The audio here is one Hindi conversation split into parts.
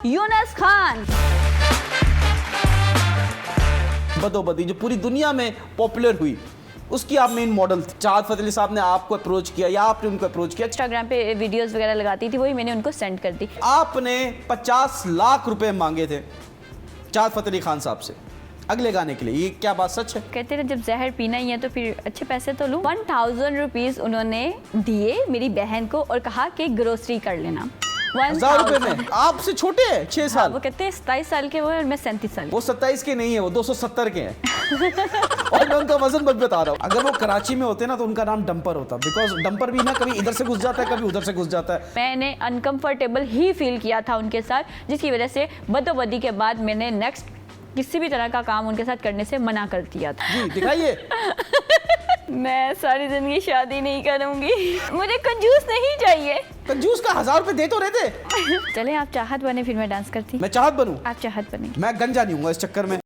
यूनुस खान। बदोबदी जो पूरी दुनिया में पॉपुलर हुई, उसकी आप मेन मॉडल थी। चाहत फ़तेह अली साहब ने आपको अप्रोच किया या आपने उनको अप्रोच किया? इंस्टाग्राम पे वीडियोस वगैरह लगाती थी, वही मैंने उनको सेंड कर दी। आपने 50 लाख रुपए मांगे थे चाहत फ़तेह अली खान साहब से अगले गाने के लिए, ये क्या बात सच है? कहते थे जब जहर पीना ही है तो फिर अच्छे पैसे तो लूं। 1000 रुपीज़ उन्होंने दिए मेरी बहन को और कहा कि ग्रोसरी कर लेना। 1000 रुपए में? आपसे छोटे हैं 6 साल। वो कहते हैं 27 साल के वो और मैं 37 साल। वो 27 के नहीं है, वो 270 के हैं। और मैं उनका वजन बच बता रहा हूँ। अगर वो कराची में होते ना तो उनका नाम डंपर होता, बिकॉज डंपर भी ना कभी इधर से घुस जाता है कभी उधर से घुस जाता है। मैंने अनकंफर्टेबल ही फील किया था उनके साथ, जिसकी वजह से बदोबदी के बाद मैंने नेक्स्ट किसी भी तरह का काम उनके साथ करने से मना कर दिया था। जी दिखाइए। मैं सारी जिंदगी शादी नहीं करूंगी, मुझे कंजूस नहीं चाहिए। कंजूस का 1000 रुपए दे तो रहे थे। चले आप चाहत बने फिर मैं डांस करती। मैं चाहत बनूं? आप चाहत बने। मैं गंजा नहीं हूँ इस चक्कर में।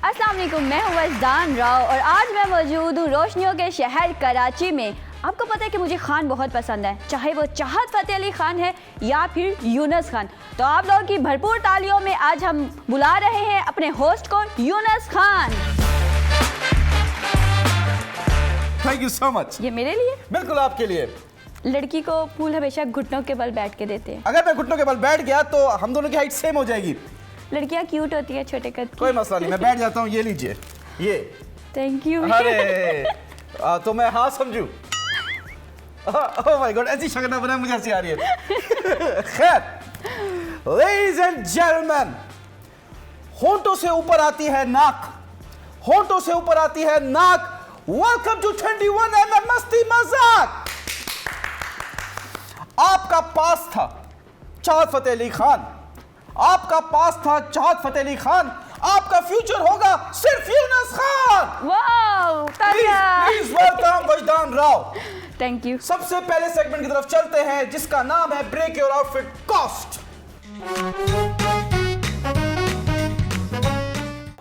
अस्सलाम वालेकुम, मैं हूँ वजदान राव और आज मैं मौजूद हूँ रोशनियों के शहर कराची में। आपको पता है कि मुझे खान बहुत पसंद है, चाहे वो चाहत फ़तेह अली खान है या फिर यूनुस खान। तो आप लोगों की भरपूर तालियों में आज हम बुला रहे हैं अपने होस्ट को, Yunus Khan. Thank you so much. ये मेरे लिए? बिल्कुल आपके लिए। लड़की को फूल हमेशा घुटनों के बल बैठ के देते हैं। अगर मैं घुटनों के बल बैठ गया तो हम दोनों की हाइट सेम हो जाएगी। लड़कियाँ क्यूट होती है छोटे कद की। कोई मसला नहीं, मैं बैठ जाता हूँ। ये लीजिए ये। Thank you. अरे तो मैं हाँ समझू? ओह माय गॉड, ऐसी शक्ल ना बनाए, मुझे हंसी आ रही है। खैर, लेडीज एंड जेंटलमैन, होंठों से ऊपर आती है नाक, होंठों से ऊपर आती है नाक। वेलकम टू 21mm मस्ती मजाक। आपका पास था चाहत फ़तेह अली खान, आपका पास था चाहत फ़तेह अली खान, आपका फ्यूचर होगा सिर्फ यूनुस खान। वाओ, तालियां। Please welcome Wajdan Rao. Thank you. सबसे पहले सेगमेंट की तरफ चलते हैं जिसका नाम है ब्रेक योर आउटफिट कॉस्ट।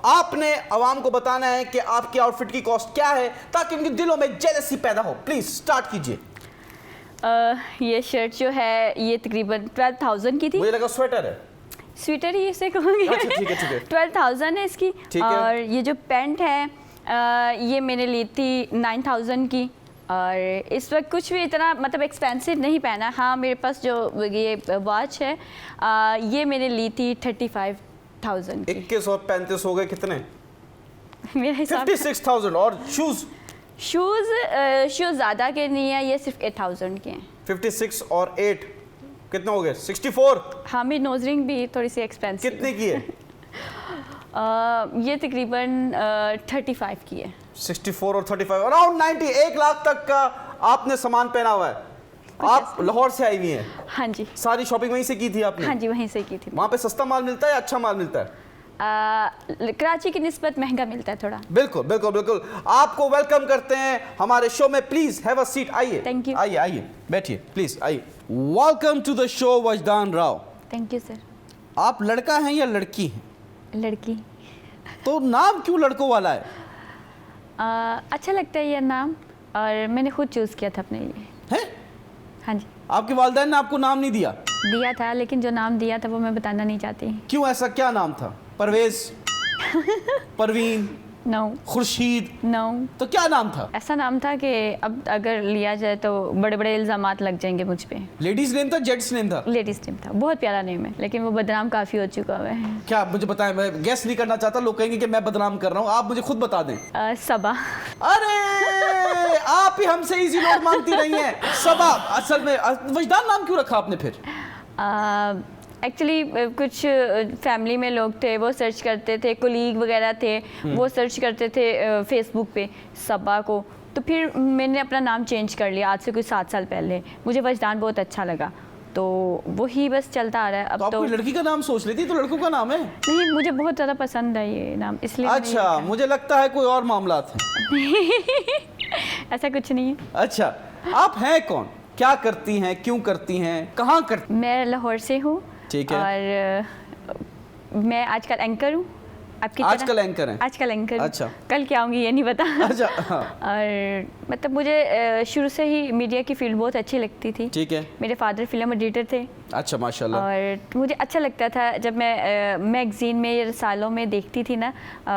आपने आवाम को बताना है कि आपकी आउटफिट की कॉस्ट क्या है ताकि उनके दिलों में जेलसी पैदा हो। प्लीज स्टार्ट कीजिए। ये शर्ट जो है ये तकरीबन 12,000 की थी। मुझे लगा स्वेटर है। स्वेटर ही इसे कहूँगी। अच्छा ठीक है। 12,000 है इसकी। ठीक है। और ये जो पैंट है ये मैंने ली थी 9,000 की। और इस वक्त कुछ भी इतना मतलब एक्सपेंसिव नहीं पहना। हाँ, मेरे पास जो ये वॉच है ये मैंने ली थी 35,000 की। 21 और 35 हो गए कितने? मेरा हिसाब 56,000। और शूज? शूज़ ज़्यादा के नहीं है, ये सिर्फ 8,000 के हैं। 56 और 8 कितने हो गए? 64। हाँ, मेरी नोज रिंग भी थोड़ी सी एक्सपेंसिव। कितने की है? ये तकरीबन 35 की है। 64 और 35 अराउंड 90, 1 लाख तक का आपने सामान पहना हुआ है। आप लाहौर से आई हुई हैं? हाँ जी। सारी शॉपिंग वहीं से की थी आपने? हाँ जी, वहीं से की थी। वहाँ पे सस्ता माल मिलता है या अच्छा माल मिलता है? कराची की निस्बत महंगा मिलता है थोड़ा। बिल्कुल बिल्कुल बिल्कुल। आपको वेलकम करते हैं हमारे शो में। Please have a seat. आइए। Thank you. आइए बैठिए प्लीज। आइए। Welcome to the show Wajdan Rao. Thank you sir. आप लड़का हैं या लड़की हैं? लड़की। तो नाम क्यों लड़कों वाला है? अच्छा लगता है ये नाम और मैंने खुद चूज़ किया था अपने लिए। हैं? हाँ जी। आपके वालिदैन ने आपको नाम नहीं दिया? दिया था, लेकिन जो नाम दिया था वो मैं बताना नहीं चाहती। क्यों, ऐसा क्या नाम था? परवेज? परवीन? नो। खुर्शीद? नो। तो क्या नाम था? ऐसा नाम था कि अब अगर लिया जाए तो बड़े बड़े इल्ज़ामात लग जाएंगे मुझ पे। लेडीज नेम था, जेंट्स नेम था? लेडीज नेम था। बहुत प्यारा नेम है, लेकिन वो बदनाम काफ़ी हो चुका हुआ है। क्या मुझे बताएं, मैं गेस नहीं करना चाहता, लोग कहेंगे कि मैं बदनाम कर रहा हूँ। आप मुझे खुद बता दें। सबा। अरे आप ही हमसे इजी लोग मांगती रही हैं। सबा। असल में वजदान नाम क्यों रखा आपने फिर? एक्चुअली कुछ फैमिली में लोग थे, वो सर्च करते थे, कोलीग वगैरह थे, वो सर्च करते थे फेसबुक पे सबा को। तो फिर मैंने अपना नाम चेंज कर लिया आज से कुछ 7 साल पहले। मुझे वजदान बहुत अच्छा लगा तो वही बस चलता आ रहा है। अब तो आप कोई लड़की का नाम सोच लेती, तो लड़कों का नाम है? नहीं, मुझे बहुत ज़्यादा पसंद है ये नाम, इसलिए। अच्छा, मुझे लगता है कोई और मामला है। ऐसा कुछ नहीं है। अच्छा, आप हैं कौन? क्या करती हैं, क्यों करती हैं, कहाँ करती? मैं लाहौर से हूँ। ठीक है। और मैं आजकल एंकर हूँ आपकी तरह। आजकल एंकर हैं? आजकल एंकर हूँ। अच्छा। कल क्या आऊँगी ये नहीं पता। अच्छा, हाँ। और मतलब मुझे शुरू से ही मीडिया की फील्ड बहुत अच्छी लगती थी। ठीक है। मेरे फादर फिल्म एडिटर थे। अच्छा, माशाल्लाह। और मुझे अच्छा लगता था जब मैं मैगजीन में या रसालों में देखती थी ना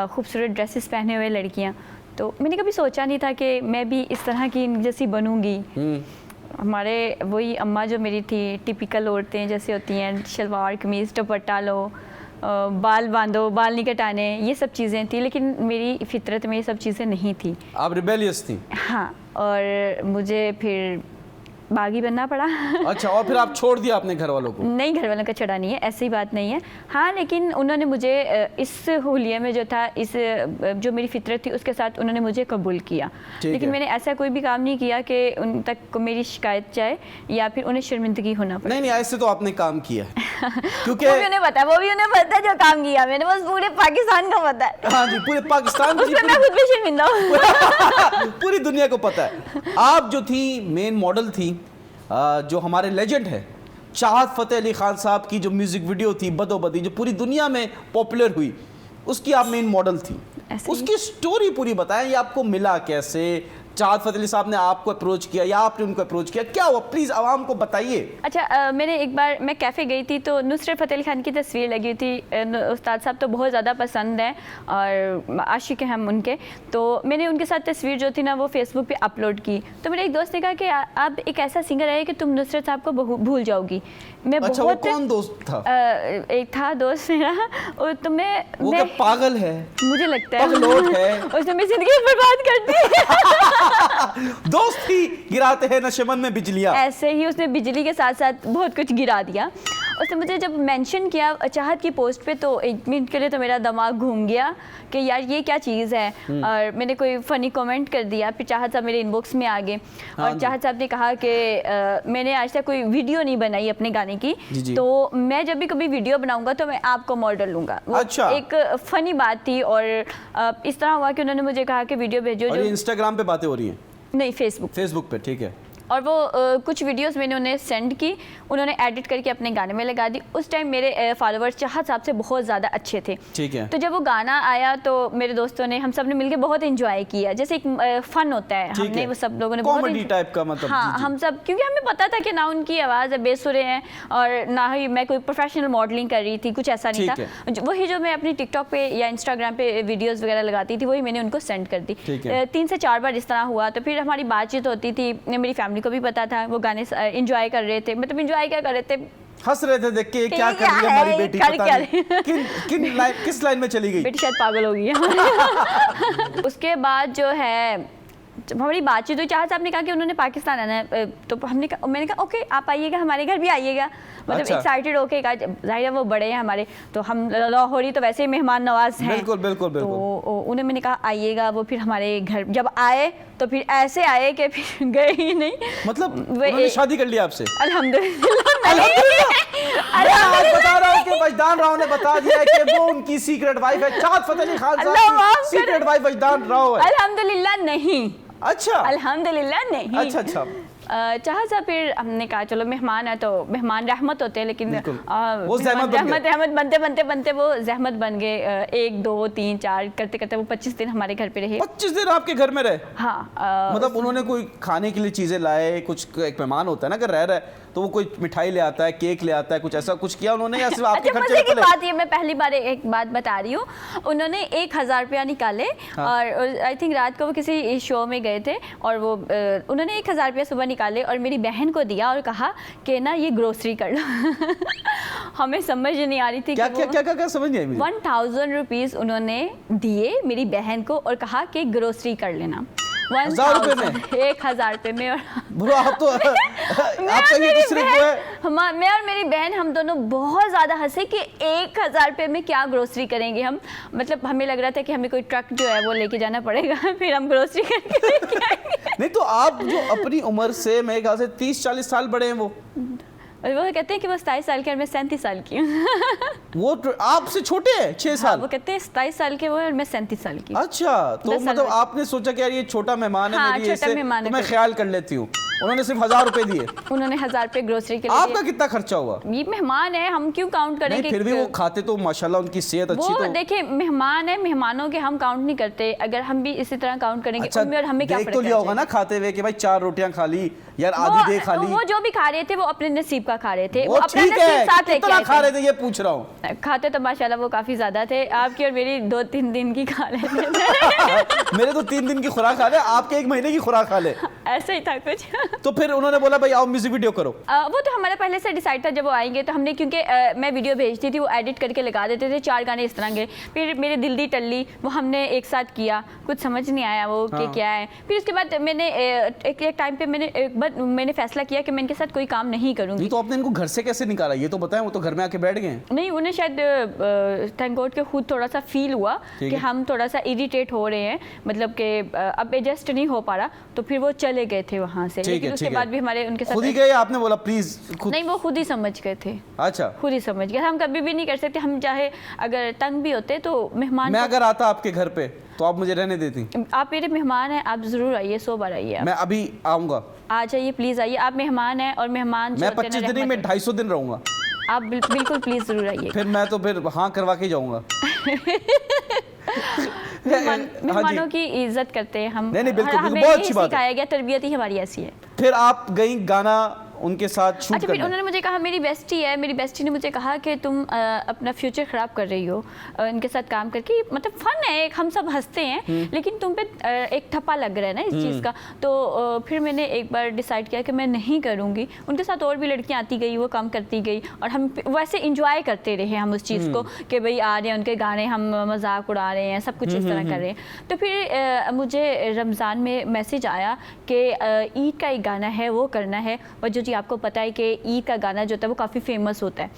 खूबसूरत ड्रेसेस पहने हुए लड़कियाँ, तो मैंने कभी सोचा नहीं था कि मैं भी इस तरह की जैसी बनूंगी। हमारे वही अम्मा जो मेरी थी, टिपिकल औरतें जैसे होती हैं, शलवार कमीज़ दुपट्टा लो, बाल बांधो, बाल नहीं कटाने, ये सब चीज़ें थी, लेकिन मेरी फितरत में ये सब चीज़ें नहीं थी। आप रिबेलियस थी? हाँ, और मुझे फिर बागी बनना पड़ा। अच्छा, और फिर आप छोड़ दिया अपने घर वालों को? नहीं, घर वालों का छड़ा नहीं है, ऐसी बात नहीं है। हाँ, लेकिन उन्होंने मुझे इस हुलिये में जो था, इस जो मेरी फितरत थी उसके साथ उन्होंने मुझे कबूल किया। लेकिन मैंने ऐसा कोई भी काम नहीं किया कि उन तक मेरी शिकायत जाए या फिर उन्हें शर्मिंदगी होना पड़े। नहीं, ऐसे तो आपने काम किया है। क्योंकि वो भी उन्हें पता है जो काम किया मैंने, बस पूरे पाकिस्तान को पता है। हाँ जी, पूरे पाकिस्तान को, उसमें मैं खुद भी शर्मिंदा हूँ। पूरी दुनिया को पता है। आप जो थी मेन मॉडल थी, जो हमारे लेजेंड है चाहत फ़तेह अली खान साहब की जो म्यूजिक वीडियो थी बदोबदी, जो पूरी दुनिया में पॉपुलर हुई, उसकी आप मेन मॉडल थी। उसकी स्टोरी पूरी बताएं, ये आपको मिला कैसे? चाहत फ़तेह अली साहब ने आपको अप्रोच किया या आपने उनको अप्रोच किया, क्या हुआ? प्लीज़ आवाम को बताइए। अच्छा, मैंने एक बार मैं कैफ़े गई थी तो नुसरत फ़तेह अली खान की तस्वीर लगी हुई थी। उस्ताद साहब तो बहुत ज़्यादा पसंद हैं और आशिक हैं हम उनके, तो मैंने उनके साथ तस्वीर जो थी ना वो फेसबुक पे अपलोड की। तो मेरे एक दोस्त ने कहा कि आप एक ऐसा सिंगर है कि तुम नुसरत साहब को भूल जाओगी। मैं अच्छा, बहुत, वो कौन दोस्त था? एक था दोस्त मेरा, और तो वो क्या पागल है? मुझे लगता है पगलोट है। उसने मेरी जिंदगी बर्बाद कर दी। दोस्त ही गिराते हैं नशेमन में बिजलियां। ऐसे ही उसने बिजली के साथ साथ बहुत कुछ गिरा दिया। उसने मुझे जब मेंशन किया चाहत की पोस्ट पे तो एक मिनट के लिए तो मेरा दिमाग घूम गया कि यार ये क्या चीज़ है। और मैंने कोई फ़नी कमेंट कर दिया, फिर चाहत साहब मेरे इनबॉक्स में आ गए। और चाहत साहब ने कहा कि मैंने आज तक कोई वीडियो नहीं बनाई अपने गाने की, तो मैं जब भी कभी वीडियो बनाऊंगा तो मैं आपको मॉडल लूंगा। अच्छा। एक फ़नी बात थी और इस तरह हुआ कि उन्होंने मुझे कहा कि वीडियो भेजो। और ये इंस्टाग्राम पे बातें हो रही हैं? नहीं, फेसबुक पे। ठीक है। और वो कुछ वीडियोस मैंने उन्हें सेंड की, उन्होंने एडिट करके अपने गाने में लगा दी। उस टाइम मेरे फॉलोअर्स चाहत साहब से बहुत ज़्यादा अच्छे थे। ठीक है। तो जब वो गाना आया तो मेरे दोस्तों ने, हम सब ने मिलकर बहुत एंजॉय किया, जैसे एक फन होता है, हमने वो सब लोगों ने कॉमेडी टाइप का मतलब। हाँ, हम सब, क्योंकि हमें पता था कि ना उनकी आवाज़ बेसुरे हैं और ना ही मैं कोई प्रोफेशनल मॉडलिंग कर रही थी, कुछ ऐसा नहीं था। वही जो मैं अपनी टिकटॉक पे या इंस्टाग्राम पे वीडियोज़ वगैरह लगाती थी वही मैंने उनको सेंड कर दी। 3 से 4 बार इस तरह हुआ। तो फिर हमारी बातचीत होती थी, मेरी फैमिली को भी पता था, वो गाने एंजॉय कर रहे थे। मतलब एंजॉय क्या कर रहे थे, हंस रहे थे देख के, क्या कर रही है हमारी बेटी, पता नहीं किस लाइन में चली गई, बेटी शायद पागल हो गई है। उसके बाद जो है जब हमारी बातचीत हुई, चाहत साहब ने कहा कि उन्होंने पाकिस्तान आना है, तो मैंने कहा ओके आप आइएगा, हमारे घर भी आइएगा। मतलब एक्साइटेड होके कहा, जाहिर है वो बड़े हैं हमारे, तो हम लाहौरी तो वैसे ही मेहमान नवाज हैं। बिल्कुल। तो उन्हें मैंने कहा आइएगा। वो फिर हमारे घर जब आए तो फिर ऐसे आए कि फिर गए ही नहीं। मतलब उन्होंने शादी कर लिया आपसे? अल्हम्दुलिल्लाह। मैं बता रहा हूँ कि वजदान राव ने बता दिया है कि वो उनकी सीक्रेट वाइफ है, चाहत फ़तेह अली खान साहब की सीक्रेट वाइफ वजदान राव है। अल्हम्दुलिल्लाह नहीं। अच्छा, अल्हम्दुलिल्लाह नहीं। अच्छा। चाहा सा फिर हमने कहा चलो मेहमान है तो मेहमान रहमत होते हैं, लेकिन वो रहमत बनते वो जहमत बन गए। 1 2 3 4 करते करते वो 25 दिन हमारे घर पे रहे। 25 दिन आपके घर में रहे? हाँ। मतलब उन्होंने कोई खाने के लिए चीजें लाए, कुछ एक मेहमान होता है ना अगर रह रहा है तो वो कोई मिठाई ले आता है, केक ले आता है, कुछ ऐसा कुछ किया उन्होंने या सिर्फ आपके खर्चे मजे की बात ये मैं पहली बार एक बात बता रही हूँ। उन्होंने 1000 रुपया निकाले। हाँ। और आई थिंक रात को वो किसी शो में गए थे और वो उन्होंने 1000 रुपया सुबह निकाले और मेरी बहन को दिया और कहा कि ना ये ग्रोसरी कर लो। हमें समझ नहीं आ रही थी क्या समझ नहीं आई मुझे। 1000 रुपीज़ उन्होंने दिए मेरी बहन को और कहा कि ग्रोसरी कर लेना। 1000 रुपए में? 1000 रुपए में। और ब्रो आप तो आपका ये दूसरे को है। मैं और मेरी बहन हम दोनों बहुत ज़्यादा हंसे कि 1000 रुपए में क्या ग्रोसरी करेंगे हम। मतलब हमें लग रहा था कि हमें कोई ट्रक जो है वो लेके जाना पड़ेगा, फिर हम ग्रोसरी करके लेके आएंगे। नहीं तो आप जो अपनी उम्र से मेरे ख्याल से 30-40 साल बड़े हैं वो कहते हैं कि वो 27 साल के और मैं 37 साल की हूँ। वो आपसे छोटे हैं 6 साल। हाँ, वो कहते हैं 27 साल के वो और मैं 37 साल की। अच्छा, तो मतलब आपने सोचा कि यार ये छोटा मेहमान है, हाँ, मेरी ऐसे तो मैं ख्याल कर लेती हूँ। उन्होंने सिर्फ 1000 रुपए दिए। उन्होंने 1000 रुपये ग्रोसरी के लिए आपका कितना खर्चा हुआ? ये मेहमान है, हम क्यों काउंट करेंगे? नहीं, फिर भी वो खाते तो माशाल्लाह, उनकी सेहत अच्छी वो तो। देखिए मेहमान है, मेहमानों के हम काउंट नहीं करते। अगर हम भी इसी तरह काउंट करेंगे अच्छा, उनमें और हमें क्या देख फर्क तो लिया है? होगा ना खाते हुए कि भाई 4 रोटियां खा ली यार, आधी दे खा ली। वो जो भी खा रहे थे वो अपने नसीब का खा रहे थे, वो अपना ठीक नसीब है, साथ लेके कितना आए खा थे। रहे थे ये पूछ रहा हूँ। खाते तो माशाल्लाह वो काफी ज्यादा थे, आपकी और मेरी 2-3 दिन की खा लेते थे। मेरे तो 3 दिन की खुराक खा ले, आपके 1 महीने की खुराक खा ले। ऐसा ही था कुछ। तो फिर उन्होंने बोला भाई आओ म्यूजिक वीडियो करो। वो तो हमारा पहले से डिसाइड था, जब वो आएंगे तो हमने, क्योंकि मैं वीडियो भेजती थी, वो एडिट करके लगा देते थे 4 गाने इस तरह के। फिर मेरे दिल दी टल्ली वो हमने एक साथ किया, कुछ समझ नहीं आया वो कि क्या है। फिर उसके बाद मैंने एक टाइम पे मैंने फैसला किया कि मैं इनके साथ कोई काम नहीं करूँगी। तो आपने इनको घर से कैसे निकाला ये तो बताएं, वो तो घर में आके बैठ गए। नहीं, उन्हें शायद थैंक गॉड के खुद थोड़ा सा फील हुआ कि हम थोड़ा सा इरिटेट हो रहे हैं, मतलब कि अब एडजस्ट नहीं हो पा रहा, तो फिर वो चले गए थे वहाँ से। लेकिन उसके बाद भी हमारे उनके साथ खुद ही गए, आपने बोला प्लीज खुद? नहीं, वो खुद ही समझ गए थे। अच्छा, खुद ही समझ गए। हम कभी भी नहीं कर सकते, हम चाहे अगर तंग भी होते तो मेहमान मैं अगर आता आपके घर पे तो आप मुझे रहने देती? आप मेरे मेहमान हैं, आप जरूर आइए, 100 बार आइए आप। मैं अभी आऊंगा। आ जाइए प्लीज, आइए, आप मेहमान हैं। और मेहमान जो मैं होते हैं ना, 25 दिन नहीं, मैं 250 दिन रहूंगा। आप बिल्कुल प्लीज जरूर आइए। फिर मैं तो फिर हाँ करवा के जाऊंगा। मेहमानों की इज्जत करते हैं हम। नहीं, बिल्कुल, हमें बहुत यही अच्छी बात है। सिखाया गया, तरबियत ही हमारी ऐसी है। फिर आप गई गाना उनके साथ शूट अच्छा, फिर करने। उन्होंने मुझे कहा, मेरी बेस्टी है, मेरी बेस्टी ने मुझे कहा कि तुम अपना फ्यूचर ख़राब कर रही हो इनके साथ काम करके। मतलब फ़न है, एक हम सब हंसते हैं, लेकिन तुम पे एक ठप्पा लग रहा है ना इस चीज़ का। तो फिर मैंने एक बार डिसाइड किया कि मैं नहीं करूँगी। उनके साथ और भी लड़कियाँ आती गई, वो काम करती गई, और हम वैसे इंजॉय करते रहे हम उस चीज़ को कि भाई आ रहे हैं उनके गाने, हम मजाक उड़ा रहे हैं, सब कुछ इस तरह कर रहे हैं। तो फिर मुझे रमज़ान में मैसेज आया कि ईद का एक गाना है वो करना है, और जो आपको पता है कि ईद का गाना जो होता है वो काफ़ी फेमस होता है।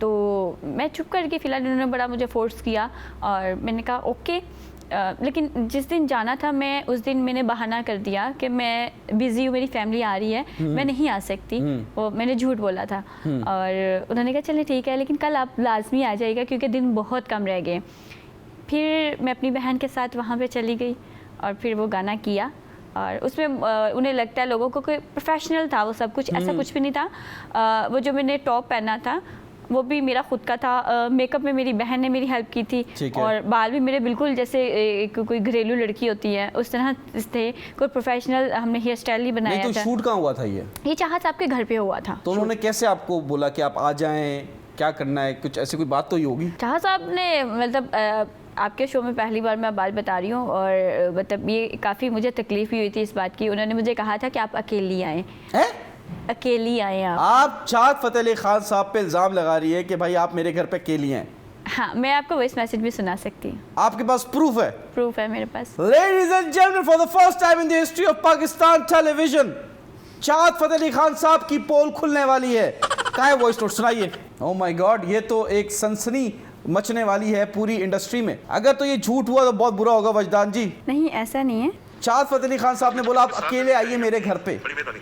तो मैं चुप करके, फिलहाल उन्होंने बड़ा मुझे फोर्स किया और मैंने कहा ओके। लेकिन जिस दिन जाना था, मैं उस दिन मैंने बहाना कर दिया कि मैं बिज़ी हूँ, मेरी फैमिली आ रही है, मैं नहीं आ सकती। वो मैंने झूठ बोला था। और उन्होंने कहा चलिए ठीक है, लेकिन कल आप लाजमी आ जाइएगा क्योंकि दिन बहुत कम रह गए। फिर मैं अपनी बहन के साथ वहाँ पे चली गई और फिर वो गाना किया। और उसमें उन्हें लगता है लोगों को कि प्रोफेशनल था वो सब कुछ, ऐसा कुछ भी नहीं था। वो जो मैंने टॉप पहना था वो भी मेरा खुद का था। मेकअप में मेरी बहन ने मेरी हेल्प की थी, और बाल भी मेरे बिल्कुल जैसे कोई घरेलू लड़की होती है उस तरह थे, कोई प्रोफेशनल हमने हेयर स्टाइल नहीं बनाया नहीं, तो था। शूट कहाँ हुआ था ये चाहत साहब के घर पे हुआ था। तो उन्होंने कैसे आपको बोला कि आप आ जाएं, क्या करना है, कुछ ऐसी कोई बात तो ही होगी? चाहत साहब ने, मतलब आपके शो में पहली बार मैं बात बता रही हूँ, और मतलब ये काफ़ी मुझे तकलीफ ही हुई थी इस बात की। उन्होंने मुझे कहा था कि आप अकेली आएँ, अकेली आए आप चाहत फतेह अली खान साहब पे इल्ज़ाम लगा रही है कि भाई आप मेरे घर पे अकेली हैं। हाँ, मैं आपको वॉइस मैसेज भी सुना सकती हूँ। आपके पास प्रूफ है? प्रूफ है मेरे पास। Ladies and gentlemen, for the first time in the history of Pakistan television, चाहत फतेह अली खान साहब की पोल खुलने वाली है। कहाँ है वॉइस नोट, सुनाइए। ओह माय गॉड, ये तो एक सनसनी मचने वाली है पूरी इंडस्ट्री में। अगर तो ये झूठ हुआ तो बहुत बुरा होगा वजदान जी। नहीं, ऐसा नहीं है। चाहत फतेह अली खान साहब ने बोला आप अकेले आइए मेरे घर पे। बड़ी मेहरबानी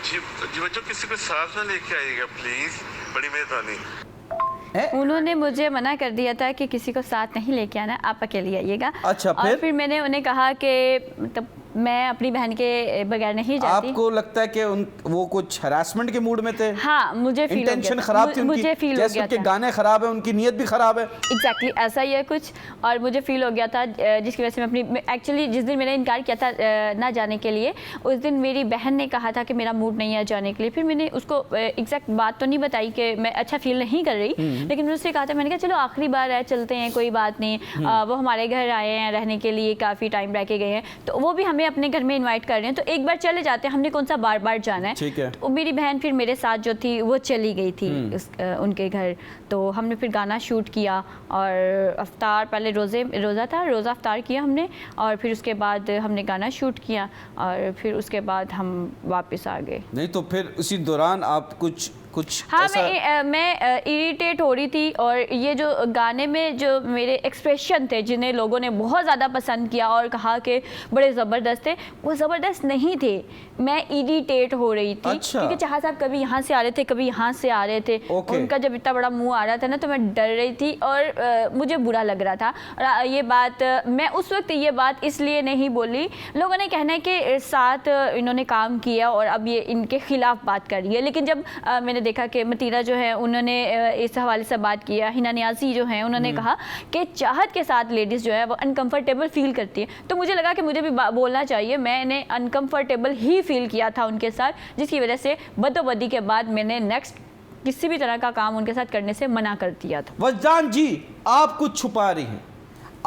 जी, बच्चों किसी को साथ में लेके आइएगा प्लीज, बड़ी मेहरबानी। उन्होंने मुझे मना कर दिया था कि किसी को साथ नहीं लेके आना, आप अकेले आइएगा। अच्छा, और फिर मैंने उन्हें कहा कि मतलब मैं अपनी बहन के बगैर नहीं जाती। आपको लगता है कि वो कुछ हरासमेंट के मूड में थे? हाँ, मुझे फील हो गया, इंटेंशन खराब थी उनकी, मुझे फील हो गया उनके था। गाने खराब है, उनकी नीयत भी खराब है। एग्जैक्टली ऐसा ही है कुछ, और मुझे फील हो गया था जिसकी वजह से मैं अपनी, एक्चुअली जिस दिन मैंने इनकार किया था ना जाने के लिए, उस दिन मेरी बहन ने कहा था कि मेरा मूड नहीं है जाने के लिए। फिर मैंने उसको एग्जैक्ट बात तो नहीं बताई कि मैं अच्छा फील नहीं कर रही, लेकिन मैंने उससे कहा था, मैंने कहा चलो आखिरी बार है, चलते हैं, कोई बात नहीं। वो हमारे घर आए हैं रहने के लिए, काफ़ी टाइम रह के गए हैं, तो वो भी हमें अपने घर में इन्वाइट कर रहे हैं, तो एक बार चले जाते हैं, हमने कौन सा बार बार जाना है। ठीक है। तो मेरी बहन फिर मेरे साथ जो थी वो चली गई थी उनके घर। तो हमने फिर गाना शूट किया, और अफ्तार, पहले रोज़ा था, रोज़ा अफ्तार किया हमने, और फिर उसके बाद हमने गाना शूट किया, और फिर उसके बाद हम वापस आ गए। नहीं तो फिर उसी दौरान आप कुछ कुछ हाँ, ऐसा? मैं इरिटेट हो रही थी, और ये जो गाने में जो मेरे एक्सप्रेशन थे जिन्हें लोगों ने बहुत ज़्यादा पसंद किया और कहा कि बड़े ज़बरदस्त थे, वो ज़बरदस्त नहीं थे। मैं इरिटेट हो रही थी। अच्छा। क्योंकि चाहा साहब कभी यहाँ से आ रहे थे, कभी यहाँ से आ रहे थे। ओके। उनका जब इतना बड़ा मुंह आ रहा था ना, तो मैं डर रही थी और मुझे बुरा लग रहा था। और ये बात मैं उस वक्त ये बात इसलिए नहीं बोली, लोगों ने कहना है कि साथ इन्होंने काम किया और अब ये इनके खिलाफ बात कर रही है। लेकिन जब मैंने देखा कि मतीरा जो है उन्होंने इस हवाले से बात किया, हिना नियाज़ी जो है उन्होंने कहा कि चाहत के साथ लेडीज़ जो है वो अनकंफर्टेबल फील करती है, तो मुझे लगा कि मुझे भी बोलना चाहिए। मैंने अनकंफर्टेबल ही फील किया था उनके साथ, जिसकी वजह से बदोबदी के बाद मैंने नेक्स्ट किसी भी तरह का काम उनके साथ करने से मना कर दिया था। वजदान जी, आप कुछ छुपा रही हैं।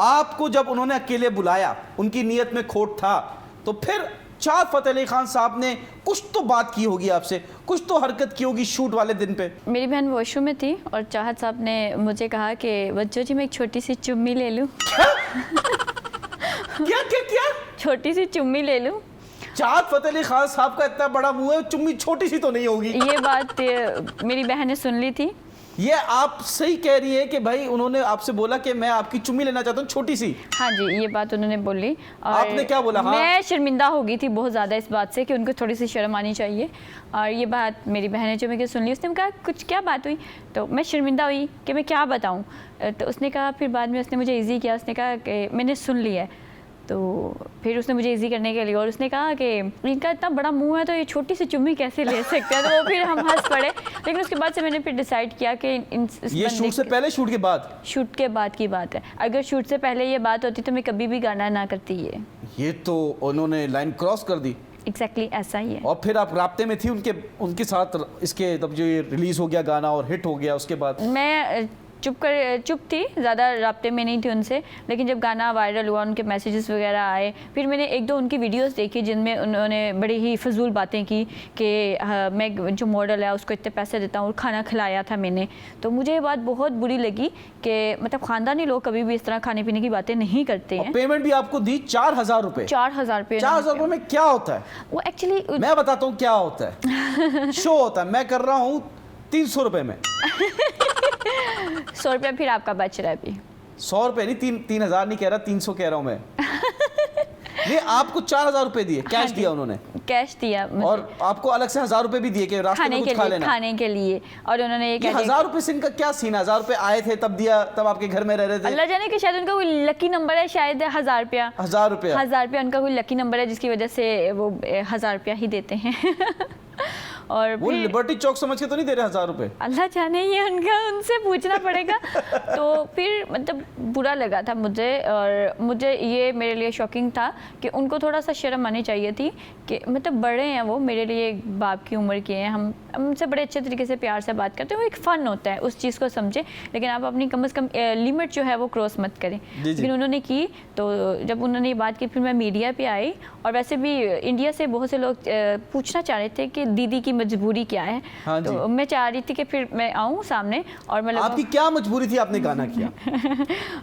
आपको जब उन्होंने अकेले बुलाया, उनकी नीयत में खोट था, तो फिर चाहत फ़तेह अली खान साहब ने कुछ तो बात की होगी आपसे, कुछ तो हरकत की होगी शूट वाले दिन पे। मेरी बहन वॉशरूम में थी और चाहत साहब ने मुझे कहा कि वज्जो जी मैं एक छोटी सी चुम्मी ले लूं। क्या क्या क्या? छोटी सी चुम्मी ले लूं। चाहत फ़तेह अली खान साहब का इतना बड़ा मुंह है, चुम्मी छोटी सी तो नहीं होगी। ये बात मेरी बहन ने सुन ली थी। ये आप सही कह रही है कि भाई उन्होंने आपसे बोला कि मैं आपकी चुम्मी लेना चाहता हूँ छोटी सी। हाँ जी, ये बात उन्होंने बोली और आपने क्या बोला? हाँ? मैं शर्मिंदा हो गई थी बहुत ज़्यादा इस बात से कि उनको थोड़ी सी शर्म आनी चाहिए। और ये बात मेरी बहन ने जो मेरी सुन ली, उसने कहा कुछ क्या बात हुई, तो मैं शर्मिंदा हुई कि मैं क्या बताऊँ। तो उसने कहा, फिर बाद में उसने मुझे ईजी किया, उसने कहा कि मैंने सुन लिया है। तो फिर उसने मुझे इजी करने के लिए और उसने कहा कि इनका इतना बड़ा मुंह है तो ये छोटी सी चुम्मी कैसे ले सकते हैं। तो वो फिर हम हंस पड़े। लेकिन उसके बाद से मैंने फिर डिसाइड किया कि ये शूट से पहले शूट के बाद? शूट के बाद की बात है। अगर शूट से पहले ये बात होती तो मैं कभी भी गाना ना करती। ये तो उन्होंने लाइन क्रॉस कर दी। एग्जैक्टली ऐसा ही है। और फिर आप राब्ते में थी उनके साथ इसके, तब जो ये रिलीज हो गया गाना और हिट हो गया, उसके बाद? मैं चुप थी, ज़्यादा राब्ते में नहीं थी उनसे। लेकिन जब गाना वायरल हुआ, उनके मैसेजेस वगैरह आए, फिर मैंने एक दो उनकी वीडियोस देखी जिनमें उन्होंने बड़ी ही फजूल बातें की कि मैं जो मॉडल है उसको इतने पैसे देता हूँ और खाना खिलाया था मैंने। तो मुझे ये बात बहुत बुरी लगी कि मतलब ख़ानदानी लोग कभी भी इस तरह खाने पीने की बातें नहीं करते हैं। पेमेंट भी आपको दी 4,000 रुपये। 4,000 रुपये। 4,000 रुपये में क्या होता है? वो एक्चुअली मैं बताता हूँ क्या होता है। शो होता है, मैं कर रहा हूँ 300 रुपये में। 100 रुपया फिर आपका बच रहा है अभी। 100 रुपये नहीं, 3,000 नहीं कह रहा, 300 कह रहा हूँ मैं। ये आपको 4,000 रुपये दिए, कैश दिया उन्होंने? कैश दिया मुझे। और आपको अलग से 1,000 रुपये भी दिए कि रास्ते में कुछ खा लेना? खाने के लिए। और उन्होंने ये 1,000 रुपये से इनका क्या सीन? 1,000 रुपये आए थे तब दिया, तब आपके घर में रह रहे थे? अल्लाह जाने कि शायद उनका कोई लकी नंबर है, शायद 1,000 रुपया। 1,000 रुपया? 1,000 रुपया उनका कोई लकी नंबर है जिसकी वजह से वो 1,000 रुपया ही देते हैं। और वो लिबर्टी चौक समझ के तो नहीं दे रहे 1,000 रुपये? अल्लाह जाने, ये उनका उनसे पूछना पड़ेगा। तो फिर मतलब बुरा लगा था मुझे, और मुझे ये मेरे लिए शॉकिंग था कि उनको थोड़ा सा शर्म आनी चाहिए थी कि मतलब बड़े हैं वो, मेरे लिए बाप की उम्र के हैं, हम उनसे बड़े अच्छे तरीके से प्यार से बात करते हैं, वो एक फ़न होता है, उस चीज़ को समझे। लेकिन आप अपनी कम से कम लिमिट जो है वो क्रॉस मत करें। लेकिन उन्होंने की, तो जब उन्होंने ये बात की फिर मैं मीडिया पे आई, और वैसे भी इंडिया से बहुत से लोग पूछना चाह रहे थे कि दीदी की मजबूरी क्या है। हाँ जी। तो मैं चाह रही थी कि फिर मैं आऊँ सामने और मैं आपकी क्या मजबूरी थी, आपने गाना किया?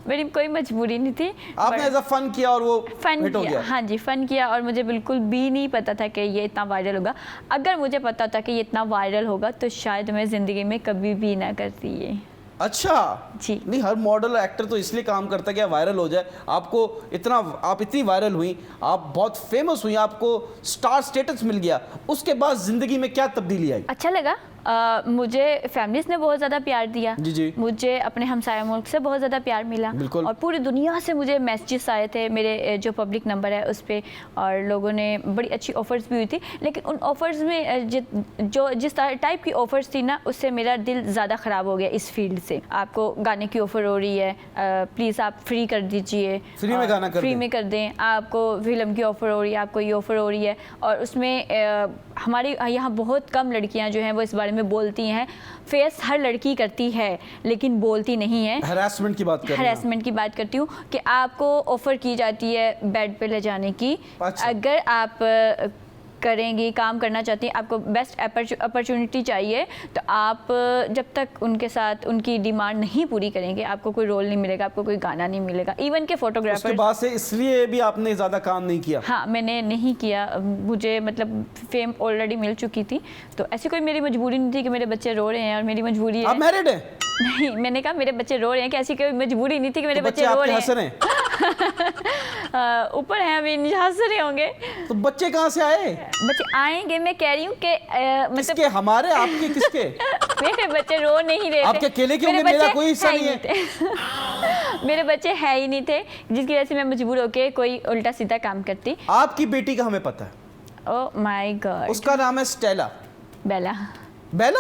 मेरी कोई मजबूरी नहीं थी, आपने एज अ फन किया और वो फन हिट हो किया। गया? हाँ जी, फन किया, और मुझे बिल्कुल भी नहीं पता था कि ये इतना वायरल होगा। अगर मुझे पता था कि ये इतना वायरल होगा तो शायद मैं ज़िंदगी में कभी भी ना करती ये। अच्छा जी। नहीं, हर मॉडल एक्टर तो इसलिए काम करता है कि वायरल हो जाए। आप इतनी वायरल हुई, आप बहुत फेमस हुई, आपको स्टार स्टेटस मिल गया, उसके बाद जिंदगी में क्या तब्दीली आई? अच्छा लगा। मुझे फैमिलीज ने बहुत ज़्यादा प्यार दिया। जी जी। मुझे अपने हमसाया मुल्क से बहुत ज़्यादा प्यार मिला। बिल्कुल। और पूरी दुनिया से मुझे मैसेजेस आए थे मेरे जो पब्लिक नंबर है उस पर, और लोगों ने बड़ी अच्छी ऑफ़र्स भी हुई थी। लेकिन उन ऑफ़र्स में जिस टाइप की ऑफ़र्स थी ना, उससे मेरा दिल ज़्यादा ख़राब हो गया इस फील्ड से। आपको गाने की ऑफ़र हो रही है, प्लीज़ आप फ्री कर दीजिए, फ्री में गाना कर फ्री दें। में कर दें। आपको फिल्म की ऑफ़र हो रही है, आपको ये ऑफ़र हो रही है, और उसमें हमारी यहाँ बहुत कम लड़कियाँ जो हैं वो इस बारे में बोलती हैं। फेस हर लड़की करती है लेकिन बोलती नहीं है। हरासमेंट की बात कर रहे हैं? हरासमेंट की बात करती हूँ कि आपको ऑफ़र की जाती है बेड पे ले जाने की। अच्छा। अगर आप करेंगी, काम करना चाहती हैं, आपको बेस्ट अपॉर्चुनिटी चाहिए, तो आप जब तक उनके साथ उनकी डिमांड नहीं पूरी करेंगे आपको कोई रोल नहीं मिलेगा, आपको कोई गाना नहीं मिलेगा। इवन के उसके फोटोग्राफर बाद से इसलिए भी आपने ज़्यादा काम नहीं किया? हाँ, मैंने नहीं किया, मुझे मतलब फेम ऑलरेडी मिल चुकी थी, तो ऐसी कोई मेरी मजबूरी नहीं थी कि मेरे बच्चे रो रहे हैं और मेरी मजबूरी आप है। मैरिड हैं? नहीं, मैंने कहा मेरे बच्चे रो रहे हैं कि ऐसी कोई मजबूरी नहीं थी कि मेरे तो बच्चे रो आपके रहे हंस रहे हैं? हैं। ऊपर हैं अभी, नहीं हंस रहे होंगे। तो बच्चे कहाँ से आए? बच्चे आएंगे, मैं कह रही हूँ कि किसके? हमारे? आपके? किसके? मेरे बच्चे रो नहीं रहे थे। आपके अकेले के होंगे, मेरे मेरा बच्चे कोई हिस्सा है ही नहीं है। थे। मेरे बच्चे है ही नहीं थे, जिसकी वजह से मैं मजबूर होके कोई उल्टा सीधा काम करती। आपकी बेटी का हमें पता है, ओह माय गॉड। उसका नाम है स्टेला। बेला। बेला?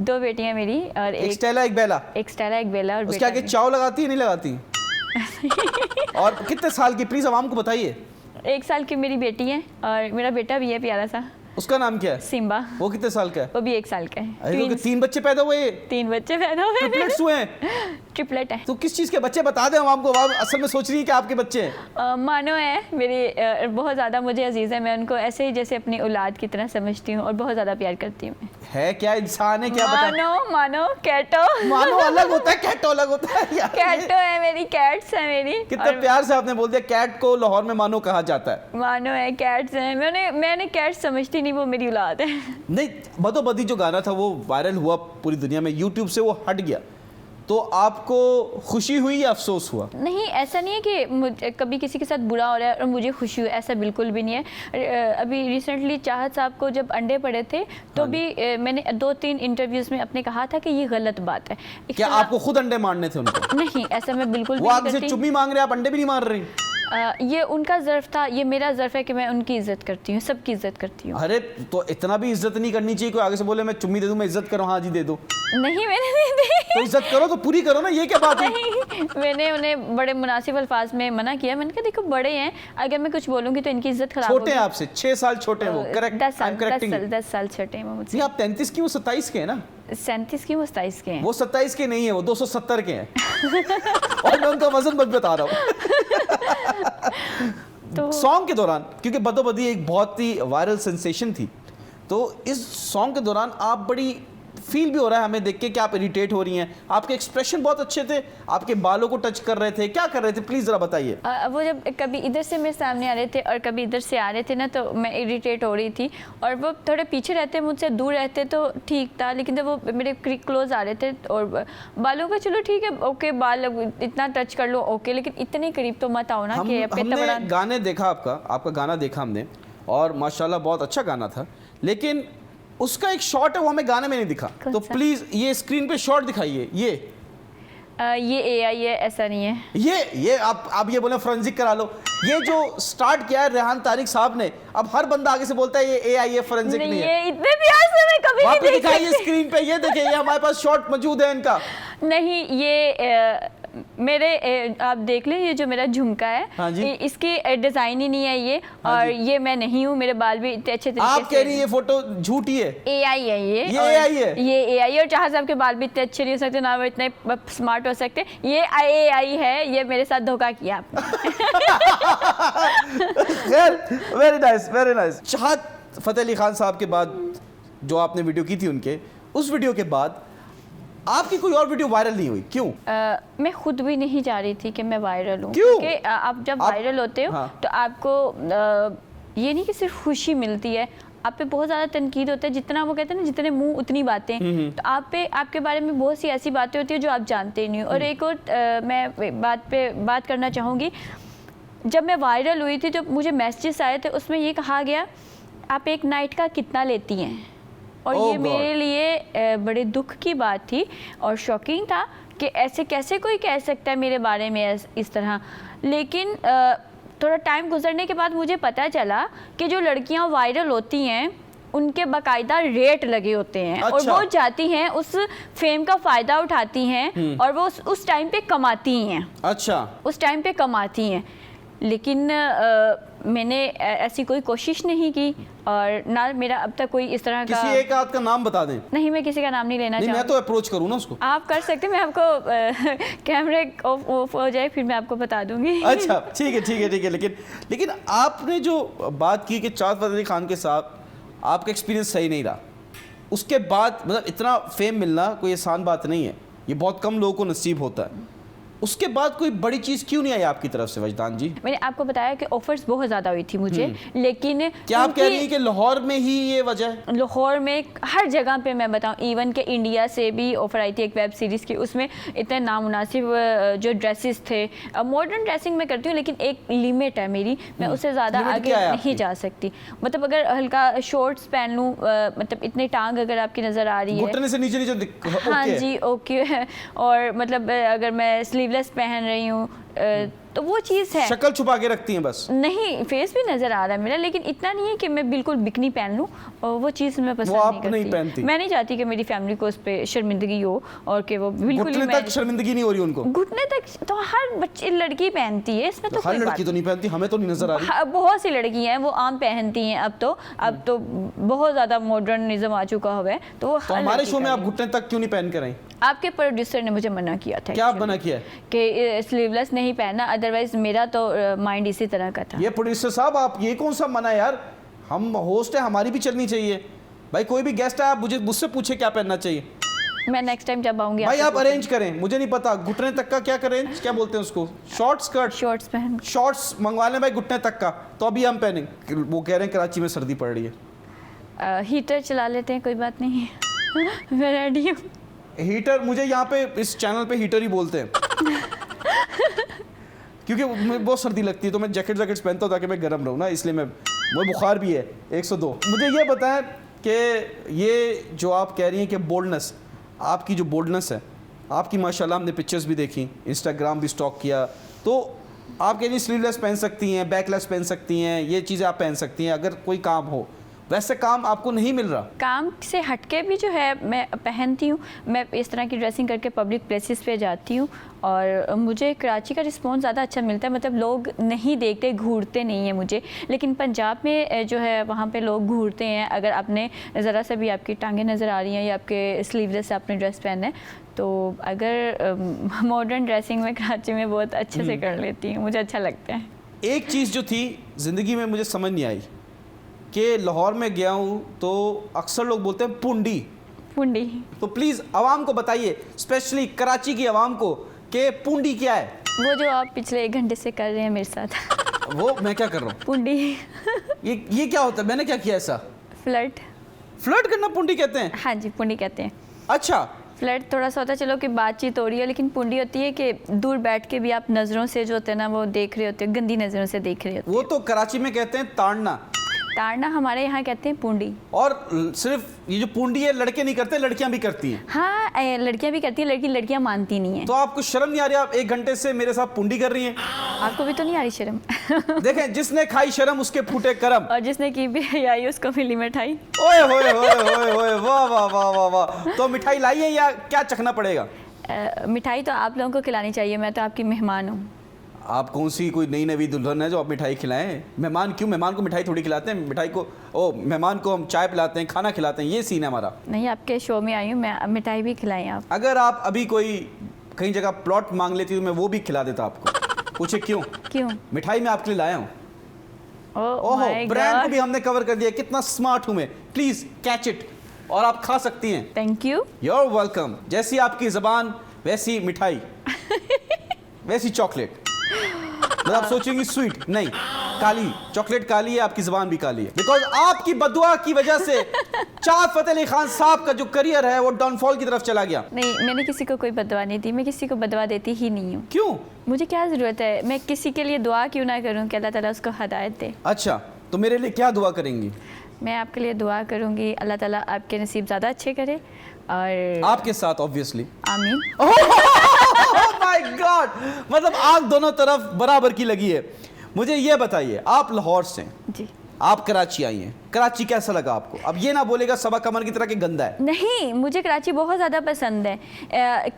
2 बेटियां मेरी और एक एक स्टेला, एक बेला। एक स्टेला, एक बेला और उसके बेटा आगे भी। चाव लगाती है नहीं लगाती? और कितने साल की? प्लीज आवाम को बताइए। 1 साल की मेरी बेटी है और मेरा बेटा भी है प्यारा सा, उसका नाम क्या है? सिम्बा। वो कितने साल का है? वो भी 1 साल का है। अरे तो Twins, 3 बच्चे पैदा हुए? 3 बच्चे पैदा हुए हैं। ट्रिपलेट्स हुए हैं? ट्रिपलेट है। तो किस चीज के बच्चे? बता दें आवाम को, आवाम असल में सोच रही है कि आपके बच्चे हैं। मानो है मेरी, बहुत ज़्यादा मुझे अजीज़ है, मैं उनको ऐसे ही जैसे अपनी औलाद की तरह समझती हूँ और बहुत ज़्यादा प्यार करती हूँ। है क्या? इंसान है क्या? बता। मानो कैटो। मानो अलग होता है, कैट अलग होता है यार। कैटो है मेरी, कैट्स है मेरी। कितने और प्यार से आपने बोल दिया। कैट को लाहौर में मानो कहा जाता है। मानो है, कैट्स हैं। मैंने कैट्स समझती नहीं, वो मेरी औलाद है। नहीं, बदोबदी जो गाना था वो वायरल हुआ पूरी दुनिया में, यूट्यूब से वो हट गया, तो आपको खुशी हुई या अफसोस हुआ? नहीं, ऐसा नहीं है कि मुझे कभी किसी के साथ बुरा हो रहा है और मुझे खुशी हुई, ऐसा बिल्कुल भी नहीं है। अभी रिसेंटली चाहत साहब को जब अंडे पड़े थे तो भी मैंने 2-3 इंटरव्यूज़ में अपने कहा था कि ये गलत बात है। क्या आपको खुद अंडे मारने थे उनको? नहीं, ऐसा मैं बिल्कुल वो भी नहीं आपसे करती। चुम्मी मांग रहे, आप अंडे भी नहीं मार रही? ये उनका ज़र्फ था, ये मेरा ज़र्फ है कि मैं उनकी इज्जत करती हूँ, सबकी इज्जत करती हूँ। अरे तो इतना भी इज्जत नहीं करनी चाहिए, कोई आगे से बोले मैं चुम्मी दे दूं, मैं इज्जत करो, हाँ जी दे दो। नहीं, मैंने नहीं दी। तो इज्जत करो तो पूरी करो ना, ये क्या बात है? नहीं, मैंने उन्हें बड़े मुनासिब अल्फाज में मना किया। मैंने कहा देखो बड़े हैं, अगर मैं कुछ बोलूँगी तो इनकी इज्जत खराब होगी। छोटे हैं आपसे 6 साल छोटे हैं वो, करेक्ट? 10 साल छोटे हैं वो मुझसे। नहीं, आप 33 की, वो 27 के हैं ना? 37 की, वो 27 के हैं। वो 27 के नहीं है, वो 270 के हैं। और मैं उनका वजन बस बता रहा हूँ। तो सॉन्ग के दौरान, क्योंकि बदोबदी एक बहुत ही वायरल सेंसेशन थी, तो इस सॉन्ग के दौरान आप बड़ी फील भी हो रहा है हमें देख के कि आप इरिटेट हो रही हैं, आपके एक्सप्रेशन बहुत अच्छे थे, आपके बालों को टच कर रहे थे, क्या कर रहे थे? प्लीज़ ज़रा बताइए। वो जब कभी इधर से मेरे सामने आ रहे थे और कभी इधर से आ रहे थे ना, तो मैं इरिटेट हो रही थी, और वो थोड़े पीछे रहते, मुझसे दूर रहते तो ठीक था, लेकिन जब वो मेरे क्लोज आ रहे थे और बालों का चलो ठीक है, ओके, बाल इतना टच कर लो ओके, लेकिन इतने करीब तो मत आओ ना कि हमने गाने देखा, आपका गाना देखा हमने, और माशाल्लाह बहुत अच्छा गाना था, लेकिन उसका एक शॉट है वो हमें गाने में नहीं दिखा, तो प्लीज ये स्क्रीन पे शॉट दिखाइए। ये AI है, ऐसा नहीं है। ये आप ये बोले फोरेंसिक करा लो। ये जो स्टार्ट किया है रेहान तारिक साहब ने, अब हर बंदा आगे से बोलता है ये AI है, फोरेंसिक नहीं है। ये इतने प्यार से मैं कभी नहीं देख दिखाइए स्क्रीन पे, ये देखिए, ये हमारे पास शॉट मौजूद है इनका। नहीं, ये मेरे आप देख लें, ये जो मेरा झुमका है, हाँ जी, इसकी डिजाइन ही नहीं है ये, हाँ और ये मैं नहीं हूँ, मेरे बाल भी इतने अच्छे तरीके से। आप कह रही है ये फोटो झूठी है? AI है ये AI है? ये AI, और चाहे साहब के बाल भी इतने अच्छे नहीं हो सकते, ना वो इतने स्मार्ट हो सकते, ये AI है, ये मेरे साथ धोखा किया आपने। Very nice, very nice. चाहत फतेह अली खान साहब के बाद जो आपने वीडियो की थी उनके, उस वीडियो के बाद आपकी कोई और वीडियो वायरल नहीं हुई, क्यों? मैं खुद भी नहीं चाह रही थी कि मैं वायरल हूँ, क्यों? क्योंकि आप जब वायरल होते हो, हाँ, तो आपको ये नहीं कि सिर्फ खुशी मिलती है, आप पे बहुत ज़्यादा तनकीद होता है, जितना वो कहते हैं ना, जितने मुंह उतनी बातें, तो आप पे, आपके बारे में बहुत सी ऐसी बातें होती है जो आप जानते ही नहीं हो। और एक और मैं बात करना चाहूँगी, जब मैं वायरल हुई थी, जब मुझे मैसेजेस आए थे, उसमें ये कहा गया आप एक नाइट का कितना लेती हैं, और ये मेरे लिए बड़े दुख की बात थी और शॉकिंग था कि ऐसे कैसे कोई कह सकता है मेरे बारे में इस तरह। लेकिन थोड़ा टाइम गुजरने के बाद मुझे पता चला कि जो लड़कियां वायरल होती हैं उनके बाकायदा रेट लगे होते हैं, अच्छा, और वो जाती हैं उस फेम का फ़ायदा उठाती हैं और वो उस टाइम पे कमाती हैं। अच्छा, उस टाइम पे कमाती हैं। लेकिन मैंने ऐसी कोई कोशिश नहीं की और ना मेरा अब तक कोई इस तरह का किसी एक आध का नाम बता दें। नहीं, मैं किसी का नाम नहीं लेना नहीं, मैं चाहूँगी। तो अप्रोच करूँ ना उसको। आप कर सकते हैं, मैं आपको कैमरे ऑफ हो जाए फिर मैं आपको बता दूंगी। अच्छा ठीक है ठीक है ठीक है। लेकिन आपने जो बात की कि चाँद फतेह अली खान के साथ आपका एक्सपीरियंस सही नहीं रहा, उसके बाद मतलब इतना फेम मिलना कोई आसान बात नहीं है, ये बहुत कम लोगों को नसीब होता है। उसके बाद कोई बड़ी चीज़ क्यों नहीं आई आपकी तरफ से वजदान जी? मैंने आपको बताया कि ऑफर्स बहुत ज़्यादा हुई थी मुझे, लेकिन क्या आप कह रही हैं कि लाहौर में ही ये वजह है? लाहौर में हर जगह पे मैं बताऊं, इवन के इंडिया से भी ऑफर आई थी एक वेब सीरीज़ की, उसमें इतने नामुनासिब जो ड्रेसेस थे। मॉडर्न ड्रेसिंग मैं करती हूँ लेकिन एक लिमिट है मेरी, मैं उससे ज़्यादा लिमिट आगे क्या है नहीं आपकी? जा सकती। मतलब अगर हल्का शॉर्ट्स पहन लूँ, मतलब इतनी टांग अगर आपकी नज़र आ रही है, घुटने से नीचे नीचे हाँ ओके। जी ओके है, और मतलब अगर मैं स्लीवलेस पहन रही हूँ तो वो चीज़ है। शक्ल छुपा के रखती हैं बस? नहीं, फेस भी नज़र आ रहा है मेरा, लेकिन इतना नहीं है कि मैं बिल्कुल बिकनी पहन लूँ, और वो चीज़ मैं पसंद वो आप नहीं करती। नहीं पहनती? मैं नहीं चाहती कि मेरी फैमिली को उस पर शर्मिंदगी हो और कि वो बिल्कुल ही घुटने तक शर्मिंदगी नहीं हो रही उनको? घुटने तक तो हर बच्ची लड़की पहनती है, इसमें तो हर कोई बात लड़की तो नहीं पहनती, हमें तो नहीं नजर आ रही। हाँ, बहुत सी लड़की हैं वो आम पहनती हैं अब तो बहुत ज़्यादा मॉडर्निज्म आ चुका हुआ है, तो वो तो हर हमारे लड़की शो में आप करेगी। घुटने तक क्यों नहीं पहन कर आई? आपके प्रोड्यूसर ने मुझे मना किया था क्या actually, मना किया है? कि स्लीवलेस नहीं पहनना, अदरवाइज मेरा तो माइंड इसी तरह का था। ये प्रोड्यूसर साहब, आप ये कौन सा मना है यार? हम होस्ट है, हमारी भी चलनी चाहिए भाई। कोई भी गेस्ट है, आप मुझसे पूछे क्या पहनना चाहिए। मैं नेक्स्ट टाइम जब आऊंगी भाई आप अरेंज करें, मुझे नहीं पता घुटने तक का क्या करें, क्या बोलते हैं उसको, शॉर्ट स्कर्ट, शॉर्ट्स पहन शॉर्ट्स मंगवा लें भाई घुटने तक का, तो अभी हम पहनेंगे। वो कह रहे हैं कराची में सर्दी पड़ रही है। हीटर चला लेते हैं, कोई बात नहीं मैं रेडी हूँ। हीटर, मुझे यहाँ पे इस चैनल पे हीटर ही बोलते हैं क्योंकि मुझे बहुत सर्दी लगती है, तो मैं जैकेट्स पहनता हूँ ताकि मैं गर्म रहूँ ना, इसलिए मुझे बुखार भी है 102। मुझे ये बताएं कि ये जो आप कह रही हैं कि बोल्डनेस, आपकी जो बोल्डनेस है आपकी, माशाल्लाह हमने पिक्चर्स भी देखी, इंस्टाग्राम भी स्टॉक किया, तो आप कह रही स्लीवलेस पहन सकती हैं, बैकलेस पहन सकती हैं, ये चीज़ें आप पहन सकती हैं अगर कोई काम हो। वैसे काम आपको नहीं मिल रहा? काम से हटके भी जो है मैं पहनती हूँ, मैं इस तरह की ड्रेसिंग करके पब्लिक प्लेसेस पे जाती हूँ और मुझे कराची का रिस्पॉन्स ज़्यादा अच्छा मिलता है। मतलब लोग नहीं देखते, घूरते नहीं हैं मुझे, लेकिन पंजाब में जो है वहाँ पे लोग घूरते हैं। अगर आपने ज़रा सा भी आपकी टांगें नज़र आ रही हैं या आपके स्लीवलेस आपने ड्रेस पहना है, तो अगर मॉडर्न ड्रेसिंग में कराची में बहुत अच्छे से कर लेती हूँ, मुझे अच्छा लगता है। एक चीज़ जो थी ज़िंदगी में मुझे समझ नहीं आई कि लाहौर में गया हूँ तो अक्सर लोग बोलते हैं पुंडी। पुंडी, तो प्लीज़ आवाम को बताइए, स्पेशली कराची की आवाम को, कि पुंडी क्या है? वो जो आप पिछले 1 घंटे से कर रहे हैं मेरे साथ वो मैं क्या कर रहा हूँ? पुंडी, ये क्या होता है? मैंने क्या किया ऐसा? फ्लर्ट। फ्लर्ट करना पुंडी कहते हैं? हाँ जी, पुंडी कहते हैं। अच्छा, फ्लर्ट थोड़ा सा होता है चलो कि बातचीत हो रही है, लेकिन पुंडी होती है कि दूर बैठ के भी आप नज़रों से जो होते हैं ना वो देख रहे होते हो, गंदी नज़रों से देख रहे होते वो तो कराची में कहते हैं ताड़ना, हो। ताड़ना हमारे यहाँ कहते हैं पुंडी। और सिर्फ ये जो पुंडी है लड़के नहीं करते, लड़कियां भी करती हैं। हाँ, लड़कियाँ भी करती हैं, लड़कियाँ मानती नहीं हैं। तो आपको शर्म नहीं आ रही? आप 1 घंटे से मेरे साथ पुंडी कर रही हैं। आपको भी तो नहीं आ रही शर्म देखें, जिसने खाई शर्म उसके फूटे करम। और जिसने की भी आई उसको मिली मिठाई। ओए होए होए होए होए, वाह वाह वाह वाह वाह। तो मिठाई लाई है या क्या चखना पड़ेगा? मिठाई तो आप लोगों को खिलानी चाहिए, मैं तो आपकी मेहमान हूँ। आप कौन सी कोई नई नवी दुल्हन है जो आप मिठाई खिलाएं? मेहमान क्यों? मेहमान को मिठाई थोड़ी खिलाते हैं, मिठाई को मेहमान को हम चाय पिलाते हैं, खाना खिलाते हैं, ये सीन है हमारा। नहीं, आपके शो में आई हूँ मैं, मिठाई भी खिलाई आप। अगर आप अभी कोई कहीं जगह प्लॉट मांग लेती तो मैं वो भी खिला देता आपको। पूछे क्यों? क्यों? मिठाई मैं आपके लिए लाया हूँ। ओह ओहो, माय ब्रांड को गॉड, भी हमने कवर कर दिया। कितना स्मार्ट हूँ मैं। प्लीज कैच इट, और आप खा सकती हैं। Thank you. You're welcome. जैसी आपकी जबान वैसी मिठाई वैसी चॉकलेट। मतलब आप सोचेंगी स्वीट, नहीं, काली चॉकलेट काली है, आपकी जबान भी काली है। बिकॉज आपकी बदुआ की वजह से चाँद फतेह अली खान साहब का जो करियर है वो डाउनफॉल की तरफ चला गया। नहीं, मैंने किसी को कोई बदवा नहीं दी, मैं किसी को बदवा देती ही नहीं हूँ। क्यों? मुझे क्या ज़रूरत है, मैं किसी के लिए दुआ क्यों ना करूँ कि अल्लाह ताला उसको हदायत दे। अच्छा, तो मेरे लिए क्या दुआ करेंगी? मैं आपके लिए दुआ करूँगी अल्लाह ताला आपके नसीब ज़्यादा अच्छे करे, और आपके साथ ऑब्वियसली। आमीन। माय गॉड, मतलब आग दोनों तरफ बराबर की लगी है। मुझे ये बताइए, आप लाहौर से हैं, जी। आप कराची आई हैं, कराची कैसा लगा आपको? अब ये ना बोलेगा सबा कमर की तरह कि गंदा है। नहीं, मुझे कराची बहुत ज़्यादा पसंद है।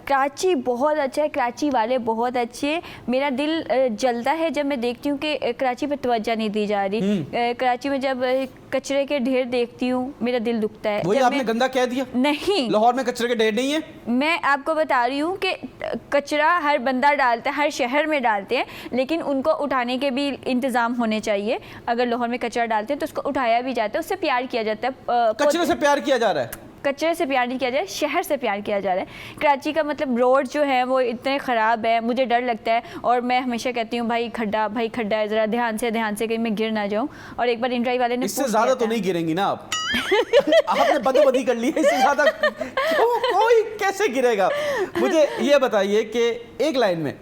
कराची बहुत अच्छा है, कराची वाले बहुत अच्छे हैं। मेरा दिल जलता है जब मैं देखती हूँ कि कराची पर तवज्जो नहीं दी जा रही। कराची में जब कचरे के ढेर देखती हूँ मेरा दिल दुखता है। वही जब आपने गंदा कह दिया। नहीं, लाहौर में कचरे के ढेर नहीं है। मैं आपको बता रही हूँ कि कचरा हर बंदा डालता है, हर शहर में डालते हैं, लेकिन उनको उठाने के भी इंतज़ाम होने चाहिए। अगर लाहौर में कचरा डालते हैं तो उसको उठाया भी जाता है, उससे प्यार किया जाता है। कचरे से प्यार किया जा रहा है। कचरे से प्यार नहीं किया जाए, शहर से प्यार किया जा रहा है। कराची का मतलब रोड जो है वो इतने ख़राब है, मुझे डर लगता है और मैं हमेशा कहती हूँ भाई खड्डा है, ज़रा ध्यान से कहीं मैं गिर ना जाऊँ। और एक बार इंड्राइव वाले ने इससे पूछ ज़्यादा लिया तो था। नहीं गिरेंगी ना आप। आपने बदोबदी कर ली है, इससे ज़्यादा कोई कैसे गिरेगा? मुझे ये बताइए कि एक लाइन में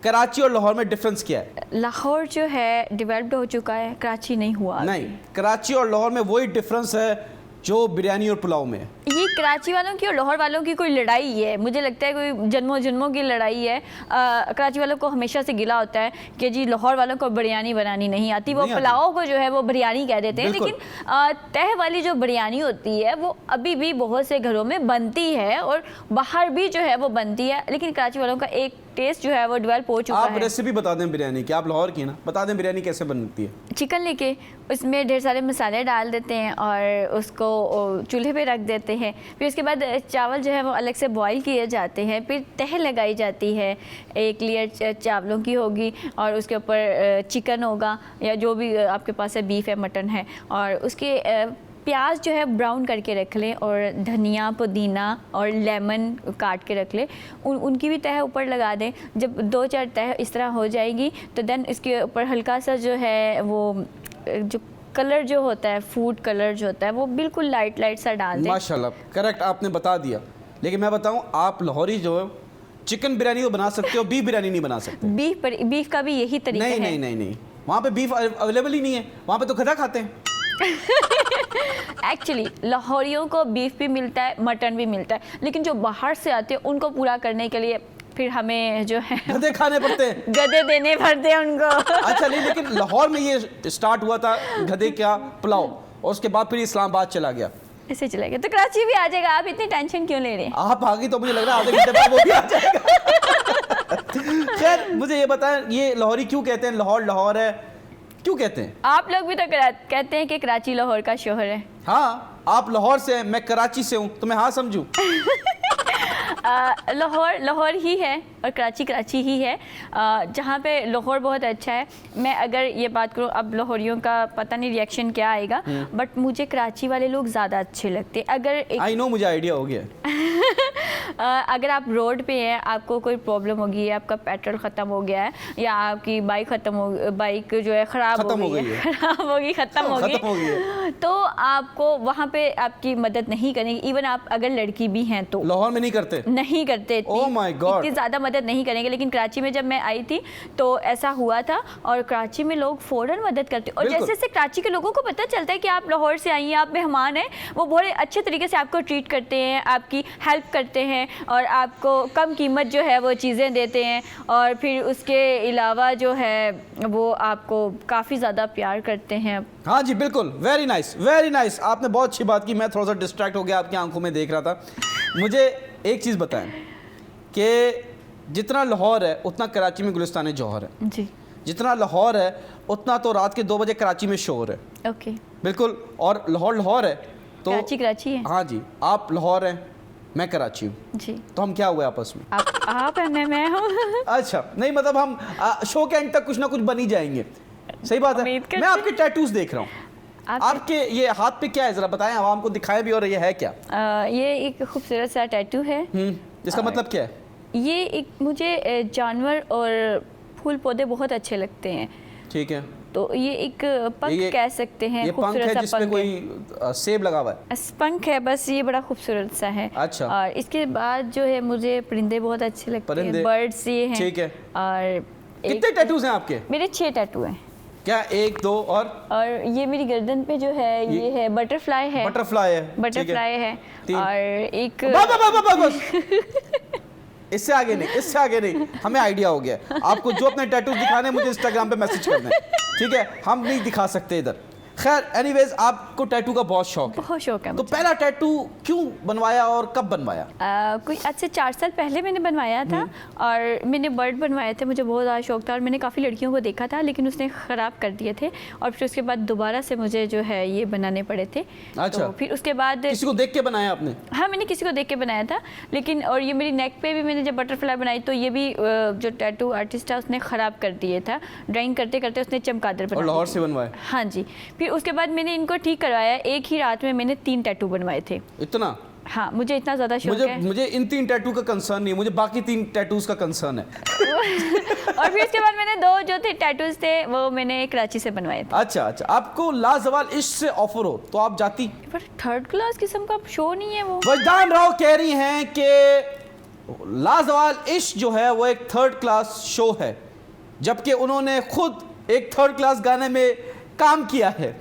कराची और लाहौर में डिफरेंस क्या है? लाहौर जो है डेवलप्ड हो चुका है, कराची नहीं हुआ। नहीं, कराची और लाहौर में वही डिफरेंस है जो बिरयानी और पुलाव में है। ये कराची वालों की और लाहौर वालों की कोई लड़ाई है, मुझे लगता है कोई जन्मों जन्मों की लड़ाई है। कराची वालों को हमेशा से गिला होता है कि जी लाहौर वालों को बिरयानी बनानी नहीं आती, वो नहीं आती। पुलाव को जो है वो बिरयानी कह देते हैं। बिल्कुल। लेकिन तह वाली जो बिरयानी होती है वो अभी भी बहुत से घरों में बनती है और बाहर भी जो है वो बनती है, लेकिन कराची वालों का एक टेस्ट जो है वो डेवलप हो चुका आप है। रेसिपी बता दें बिरयानी की, आप लाहौर की ना, बता दें बिरयानी कैसे बनती है। चिकन लेके उसमें ढेर सारे मसाले डाल देते हैं और उसको चूल्हे पे रख देते हैं। फिर उसके बाद चावल जो है वो अलग से बॉईल किए जाते हैं, फिर तह लगाई जाती है, एक लेयर चावलों की होगी और उसके ऊपर चिकन होगा या जो भी आपके पास है, बीफ है, मटन है, और उसके प्याज जो है ब्राउन करके रख लें और धनिया, पुदीना और लेमन काट के रख लें। उनकी भी तह ऊपर लगा दें। जब 2-4 तह इस तरह हो जाएगी तो देन इसके ऊपर हल्का सा जो है वो जो कलर जो होता है, फूड कलर जो होता है, वो बिल्कुल लाइट सा डाल दें। माशाल्लाह, करेक्ट आपने बता दिया। लेकिन मैं बताऊं, आप लाहौरी जो है चिकन बिरयानी तो बना सकते हो, बीफ बिरयानी नहीं बना सकते। बीफ का भी यही तरीका है। नहीं, वहाँ पे बीफ अवेलेबल ही नहीं है, वहाँ पे तो गधा खाते हैं। एक्चुअली लाहौरियों को बीफ भी मिलता है, मटन भी मिलता है, लेकिन जो बाहर से आते हैं उनको पूरा करने के लिए फिर हमें जो है गधे खाने पड़ते हैं, गधे देने पड़ते हैं उनको। अच्छा नहीं, लेकिन लाहौर में ये स्टार्ट हुआ था गधे का पुलाव और उसके बाद फिर इस्लामाबाद चला गया। ऐसे चला गया तो कराची भी आ जाएगा। आप इतनी टेंशन क्यों ले रहे हैं? आप आ गई तो मुझे लग रहा है आधे घंटे बाद वो भी आ जाएगा। खैर मुझे ये बताएं, ये लाहौरी क्यों कहते हैं लाहौर लाहौर है, क्यों कहते हैं? आप लोग भी तो कहते हैं कि कराची लाहौर का शोहर है। हाँ, आप लाहौर से हैं, मैं कराची से हूँ, तो मैं हाँ समझूं? लाहौर लाहौर ही है और कराची कराची ही है। जहाँ पे लाहौर बहुत अच्छा है। मैं अगर ये बात करूँ, अब लाहौरियों का पता नहीं रिएक्शन क्या आएगा, बट मुझे कराची वाले लोग ज़्यादा अच्छे लगते हैं। अगर आई नो, मुझे आइडिया हो गया। अगर आप रोड पे हैं, आपको कोई प्रॉब्लम होगी, आपका पेट्रोल ख़त्म हो गया है या आपकी बाइक जो है ख़राब हो गई है, ख़त्म हो गई, तो आपको वहाँ पे आपकी मदद नहीं करेंगे। इवन आप अगर लड़की भी हैं तो लाहौर में नहीं करते Oh my God. इतनी ज़्यादा मदद नहीं करेंगे। लेकिन कराची में जब मैं आई थी तो ऐसा हुआ था और कराची में लोग फ़ौरन मदद करते। और जैसे जैसे कराची के लोगों को पता चलता है कि आप लाहौर से आई हैं, आप मेहमान हैं, वो बड़े अच्छे तरीके से आपको ट्रीट करते हैं, आपकी हेल्प करते हैं और आपको कम कीमत जो है वो चीज़ें देते हैं। और फिर उसके अलावा जो है वो आपको काफ़ी ज़्यादा प्यार करते हैं। हाँ जी बिल्कुल, वेरी नाइस। आपने बहुत अच्छी बात की, मैं थोड़ा सा डिस्ट्रैक्ट हो गया, आपकी आंखों में देख रहा था। मुझे एक चीज़ बताएं कि जितना लाहौर है उतना कराची में गुलिस्तान जौहर है जी, जितना लाहौर है उतना तो रात के 2 बजे कराची में शोर है। ओके, बिल्कुल। और लाहौर है तो कराची है। हाँ जी, आप लाहौर हैं, मैं कराची हूँ, जी, तो हम क्या हुए आपस में? आप हैं, मैं हूँ। अच्छा नहीं, मतलब हम शो के एंड तक कुछ ना कुछ बन ही जाएंगे। सही बात है। उम्मीद करते मैं आपके टैटूज देख रहा हूँ, आपके ये हाथ पे क्या है, जरा बताएं, आवाम को दिखाएं भी, और ये है क्या? ये एक खूबसूरत सा टैटू है। इसका मतलब क्या है? ये एक मुझे जानवर और फूल पौधे बहुत अच्छे लगते हैं, ठीक है, तो ये एक पंख कह सकते हैं। ये पंख है जिसपे कोई सेब लगा हुआ है? पंख है बस, ये बड़ा खूबसूरत सा है। अच्छा। और इसके बाद जो है मुझे परिंदे बहुत अच्छे लगते हैं, बर्ड्स ये हैं। ठीक है। और कितने टैटूज हैं आपके? मेरे 6 टैटू हैं। क्या 1 2 और ये मेरी गर्दन पे जो है ये है बटरफ्लाई है। बटरफ्लाई है। और एक बस इससे आगे नहीं, हमें आइडिया हो गया। आपको जो अपने टैटूज दिखाने मुझे इंस्टाग्राम पे मैसेज करना है, ठीक है? हम नहीं दिखा सकते इधर। खैर एनीवेज, आपको टैटू का बहुत शौक है, बहुत शौक है तो मुझे। पहला टैटू क्यों बनवाया और कब बनवाया? कोई आज से 4 साल पहले मैंने बनवाया था और मैंने बर्ड बनवाए थे, मुझे बहुत ज़्यादा शौक था और मैंने काफ़ी लड़कियों को देखा था लेकिन उसने ख़राब कर दिए थे और फिर उसके बाद दोबारा से मुझे जो है ये बनाने पड़े थे। अच्छा। तो फिर उसके बाद किसी को देख के बनाया आपने? हाँ, मैंने किसी को देख के बनाया था, लेकिन और ये मेरी नेक पे भी मैंने जब बटरफ्लाई बनाई तो ये भी जो टैटू आर्टिस्ट है उसने ख़राब कर दिए था, ड्राइंग करते करते उसने चमगादड़ बना और लाहौर से बनवाए? हाँ जी। फिर उसके बाद मैंने इनको ठीक करवाया, एक ही रात में मैंने 3 टैटू बनवाए थे। इतना? हाँ, मुझे इतना ज़्यादा शौक है। मुझे इन 3 टैटू का कंसर्न नहीं है, मुझे बाकी 3 टैटूज का कंसर्न है। और फिर उसके बाद मैंने 2 जो थे टैटूज थे वो मैंने कराची से बनवाए थे। अच्छा, आपको लाजवाल इश्क से ऑफर हो तो आप जाती? पर 3rd क्लास किस्म का शो नहीं है वो। वजदान राव कह रही हैं कि लाजवाल इश्क जो है वो एक 3rd क्लास शो है, जबकि उन्होंने खुद एक 3rd क्लास गाने में काम किया है।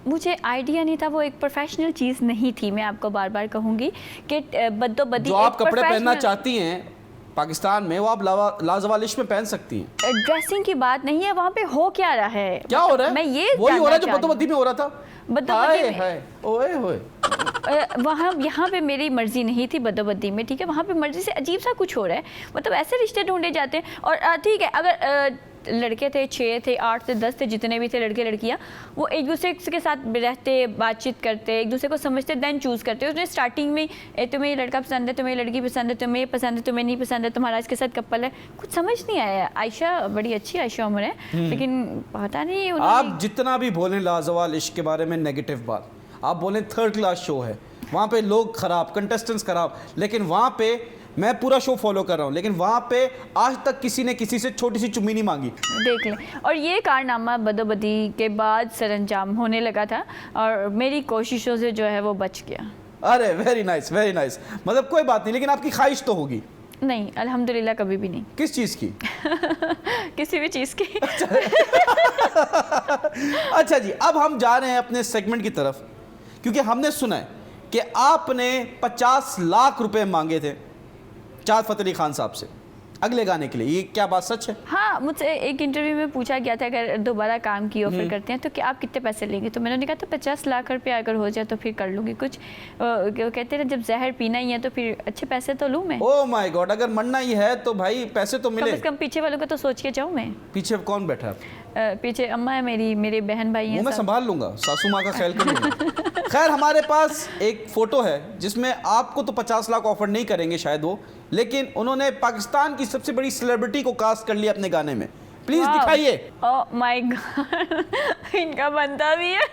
मुझे आइडिया नहीं था, वो एक प्रोफेशनल चीज़ नहीं थी। मैं आपको बार बार कहूँगी कि बद्दोबद्दी जो आप एक कपड़े पहनना professional- चाहती हैं पाकिस्तान में, वो आप लाजवाल इश्क में पहन सकती हैं। ड्रेसिंग की बात नहीं है, वहाँ पे हो क्या रहा है? क्या हो रहा है? मैं ये वही हो रहा है जो जानना चाह रही बद्दोबद्दी में हो रहा था। बद्दोबद्दी हाय में- हाय, ओए होए। वहाँ यहाँ पे मेरी मर्जी नहीं थी बद्दोबद्दी में, ठीक है। वहाँ पे मर्जी से अजीब सा कुछ हो रहा है, मतलब ऐसे रिश्ते ढूंढे जाते हैं। और ठीक है, अगर लड़के थे 6 थे 8 थे 10 थे, जितने भी थे लड़के लड़कियाँ, वो एक दूसरे के साथ रहते, बातचीत करते, एक दूसरे को समझते, देन चूज़ करते। उसने स्टार्टिंग में तुम्हें ये लड़का पसंद है, तुम्हें ये लड़की पसंद है, तुम्हें ये पसंद है, तुम्हें नहीं पसंद है, तुम्हारा इसके साथ कपल है, कुछ समझ नहीं आया। आयशा बड़ी अच्छी आयशा उम्र है, लेकिन पता नहीं आप जितना भी बोलें लाजवाल इश्क के बारे में नेगेटिव बात, आप बोलें 3rd क्लास शो है, वहाँ पे लोग खराब, कंटेस्टेंट्स खराब, लेकिन वहाँ पे मैं पूरा शो फॉलो कर रहा हूँ, लेकिन वहाँ पे आज तक किसी ने किसी से छोटी सी चुम्मी नहीं मांगी। देख लें। और ये कारनामा बदोबदी के बाद सरंजाम होने लगा था और मेरी कोशिशों से जो है वो बच गया। अरे वेरी नाइस, वेरी नाइस। मतलब कोई बात नहीं, लेकिन आपकी ख्वाहिश तो होगी? नहीं, अल्हम्दुलिल्लाह कभी भी नहीं। किस चीज़ की? किसी भी चीज़ की। अच्छा जी, अब हम जा रहे हैं अपने सेगमेंट की तरफ, क्योंकि हमने सुना है कि आपने 50 लाख रुपए मांगे थे जाद फ़तेह अली खान साहब से अगले गाने के लिए, ये क्या बात सच है? हाँ, मुझसे एक इंटरव्यू में पूछा गया था अगर दोबारा काम की ऑफर करते हैं तो कि आप कितने पैसे लेंगे, तो मैंने कहा था 50 लाख रुपया अगर हो जाए तो फिर कर लूँगी कुछ। वो कहते हैं जब जहर पीना ही है तो फिर अच्छे पैसे तो लूँ मैं। ओह माय गॉड, अगर मरना ही है तो भाई पैसे तो कम मिले। से कम पीछे वालों का तो सोच के जाऊँ मैं। पीछे कौन बैठा है? पीछे अम्मा है मेरी, मेरे बहन भाई वो हैं मैं सब। संभाल लूंगा, सासू माँ का ख्याल कर लूंगा। खैर, हमारे पास एक फोटो है जिसमें आपको तो 50 लाख ऑफर नहीं करेंगे शायद वो, लेकिन उन्होंने पाकिस्तान की सबसे बड़ी सेलिब्रिटी को कास्ट कर लिया अपने गाने में। प्लीज दिखाइए। ओह माय गॉड, इनका बनता भी है।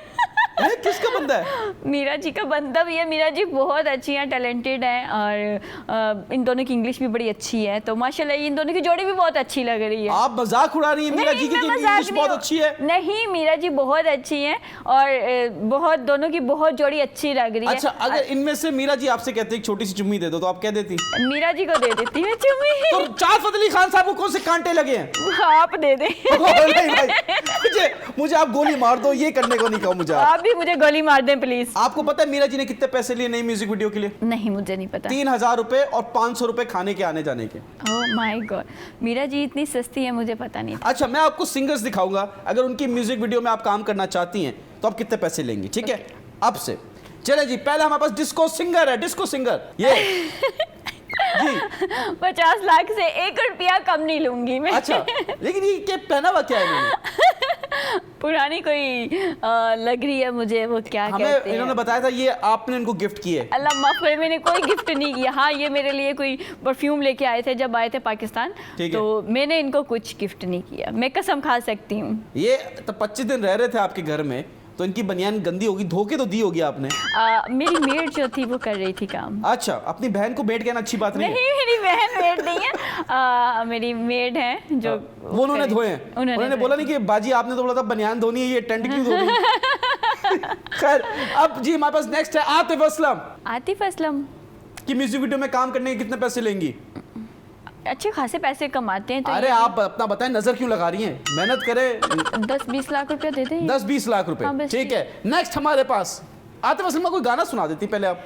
किसका बंदा है? मीरा जी का बनता भी है। मीरा जी बहुत अच्छी हैं, टैलेंटेड हैं और इन दोनों की इंग्लिश भी बड़ी अच्छी है, तो माशाल्लाह इन दोनों की जोड़ी भी बहुत अच्छी लग रही है। आप मजाक उड़ा रही हैं मीरा जी की कि इंग्लिश बहुत अच्छी है? नहीं, मीरा जी बहुत अच्छी हैं और बहुत दोनों की बहुत जोड़ी अच्छी लग रही है। अच्छा, अगर इनमें से मीरा जी आपसे कहते हैं एक छोटी सी चुम्मी दे दो तो आप क्या देती? मीरा जी को दे देती है चुम्मी। तो जाद फ़तेह अली खान साहब को कौन से कांटे लगे हैं? आप दे दे। नहीं भाई, मुझे आप गोली मार दो, ये करने को नहीं कहो मुझे। आप भी मुझे गोली मार दें प्लीज। आपको पता है मीरा जी ने कितने पैसे लिए नई म्यूजिक वीडियो के लिए? नहीं, मुझे नहीं पता। 3000 रुपए और 500 रुपए खाने के आने जाने के। Oh my God, Meera ji इतनी सस्ती है, मुझे पता नहीं था। अच्छा, मैं आपको सिंगर्स दिखाऊंगा, अगर उनकी म्यूजिक वीडियो में आप काम करना चाहती हैं तो आप कितने पैसे लेंगी, ठीक है? अब से चले जी, पहले हमारे पास डिस्को सिंगर है, डिस्को सिंगर ये जी। 50 लाख से 1 रुपया कम नहीं लूंगी मैं। अच्छा, लेकिन ये क्या पहना हुआ क्या है इन्होंने? पुरानी कोई लग रही है मुझे, वो क्या हमें कहते हैं। इन्होंने बताया था ये आपने इनको गिफ्ट किए। अल्लाह माफ करे, मैंने कोई गिफ्ट नहीं किया। हाँ, ये मेरे लिए कोई परफ्यूम लेके आए थे जब आए थे पाकिस्तान, ठीक है। तो मैंने इनको कुछ गिफ्ट नहीं किया, मैं कसम खा सकती हूँ। ये तो 25 दिन रह रहे थे आपके घर में, तो इनकी बनियान गंदी होगी, धोके तो दी होगी आपने। मेरी मेड जो थी वो कर रही थी काम। अच्छा, अपनी बहन को मेड कहना अच्छी बात नहीं है। नहीं, मेरी बहन मेड नहीं है, मेरी मेड है जो वो उन्होंने धोए हैं। उन्होंने बोला नहीं कि बाजी आपने तो बोला था बनियान धोनी है, ये टेंट क्यों धो रही? खैर, अब जी हमारे पास नेक्स्ट है आतिफ असलम। आतिफ असलम की म्यूजिक वीडियो में काम करने के कितने पैसे लेंगी? अच्छे खासे पैसे कमाते हैं, तो अरे आप अपना बताएं, नजर क्यों लगा रही हैं? मेहनत करें। 10-20 लाख रुपया दे दें। 10-20 लाख रुपए, हाँ, बस ठीक है। नेक्स्ट हमारे पास आतिफ असलम का कोई गाना सुना देती पहले आप।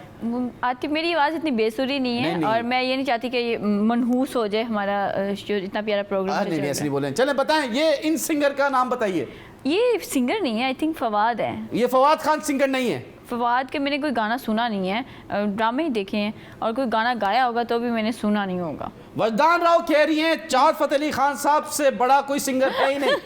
आतिफ, मेरी आवाज़ इतनी बेसुरी नहीं है, नहीं। और मैं ये नहीं चाहती कि ये मनहूस हो जाए हमारा जो इतना प्यारा प्रोग्राम। नहीं, ऐसे नहीं बोले। चले बताएं, ये इन सिंगर का नाम बताइए। ये सिंगर नहीं है, आई थिंक फवाद है। ये फवाद खान सिंगर नहीं है। फवाद के मैंने कोई गाना सुना नहीं है, ड्रामे ही देखे हैं, और कोई गाना गाया होगा तो भी मैंने सुना नहीं होगा। वजदान राव कह रही हैं चार फतेह अली खान साहब से बड़ा कोई सिंगर है ही नहीं।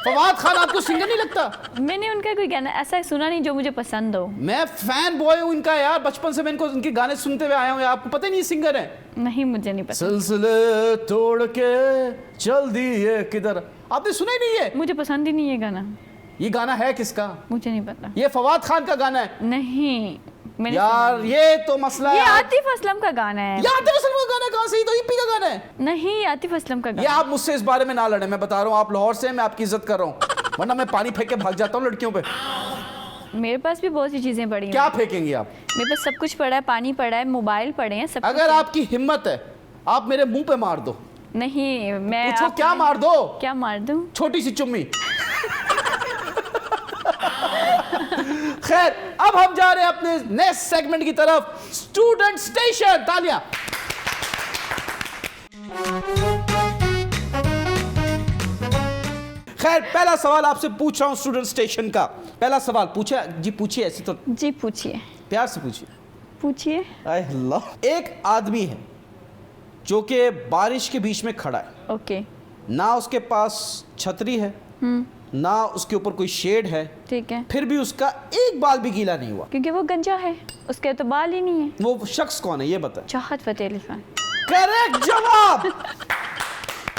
फवाद खान आपको सिंगर नहीं लगता? मैंने उनका कोई गाना ऐसा सुना नहीं जो मुझे पसंद हो। मैं फैन बॉय हूँ इनका यार, बचपन से मैं इनको इनके गाने सुनते हुए आया हूँ। आपको पता ही नहीं सिंगर है? नहीं, मुझे नहीं पसंद। सिलसिले तोड़ के चल दिए किधर, आपने सुना ही नहीं है? मुझे पसंद ही नहीं है गाना। ये गाना है किसका? मुझे नहीं पता। ये फवाद खान का गाना है। नहीं, मैंने यार ये तो मसला ये है। आतिफ असलम का गाना है। ये आतिफ असलम का गाना कहाँ से? ये तो ईपी का गाना है। नहीं, आतिफ असलम का ये गाना। आप मुझसे इस बारे में ना लड़े, मैं बता रहा हूँ आप लाहौर से हैं, मैं आपकी इज्जत कर रहा हूँ, वरना मैं पानी फेंक के भाग जाता हूँ लड़कियों पे। मेरे पास भी बहुत सी चीजें पड़ी हैं। क्या फेंकेंगे आप? मेरे पास सब कुछ पड़ा है, पानी पड़ा है, मोबाइल पड़े हैं, सब अगर कुछ आपकी हिम्मत है आप मेरे मुंह पे मार दो। है। नहीं, मैं पूछो आप- क्या मार दो? क्या मार दूं? छोटी सी चुम्मी। खैर, अब हम जा रहे हैं अपने नेक्स्ट सेगमेंट की तरफ, स्टूडेंट स्टेशन। तालियां। खैर, पहला सवाल आपसे पूछ रहा हूं स्टूडेंट स्टेशन का। पहला सवाल पूछा जी, पूछिए, ऐसे तो जी पूछिए। प्यार से पूछिए। पूछिए। आय अल्लाह। एक आदमी है जो कि बारिश के बीच में खड़ा है, ओके, ना उसके पास छतरी है, ना उसके ऊपर कोई शेड है, ठीक है। फिर भी उसका एक बाल भी गीला नहीं हुआ। क्योंकि वो गंजा है, उसके तो बाल ही नहीं है। वो शख्स कौन है ये बता। चाहत फतेह अली खान। करेक्ट जवाब।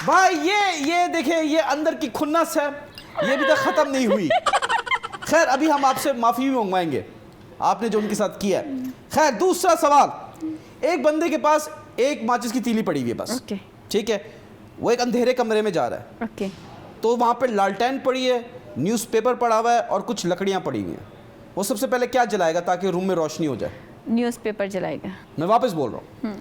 भाई ये देखिए, ये अंदर की खुन्नस है, ये भी तक खत्म नहीं हुई। खैर, अभी हम आपसे माफी भी मंगवाएंगे आपने जो उनके साथ किया है। खैर, दूसरा सवाल। एक बंदे के पास एक माचिस की तीली पड़ी हुई है बस, ओके, ठीक है। वो एक अंधेरे कमरे में जा रहा है, ओके, तो वहाँ पे लालटेन पड़ी है, न्यूज़पेपर पड़ा हुआ है और कुछ लकड़ियाँ पड़ी हुई हैं। वो सबसे पहले क्या जलाएगा ताकि रूम में रोशनी हो जाए? न्यूज़पेपर जलाएगा। मैं वापस बोल रहा हूँ।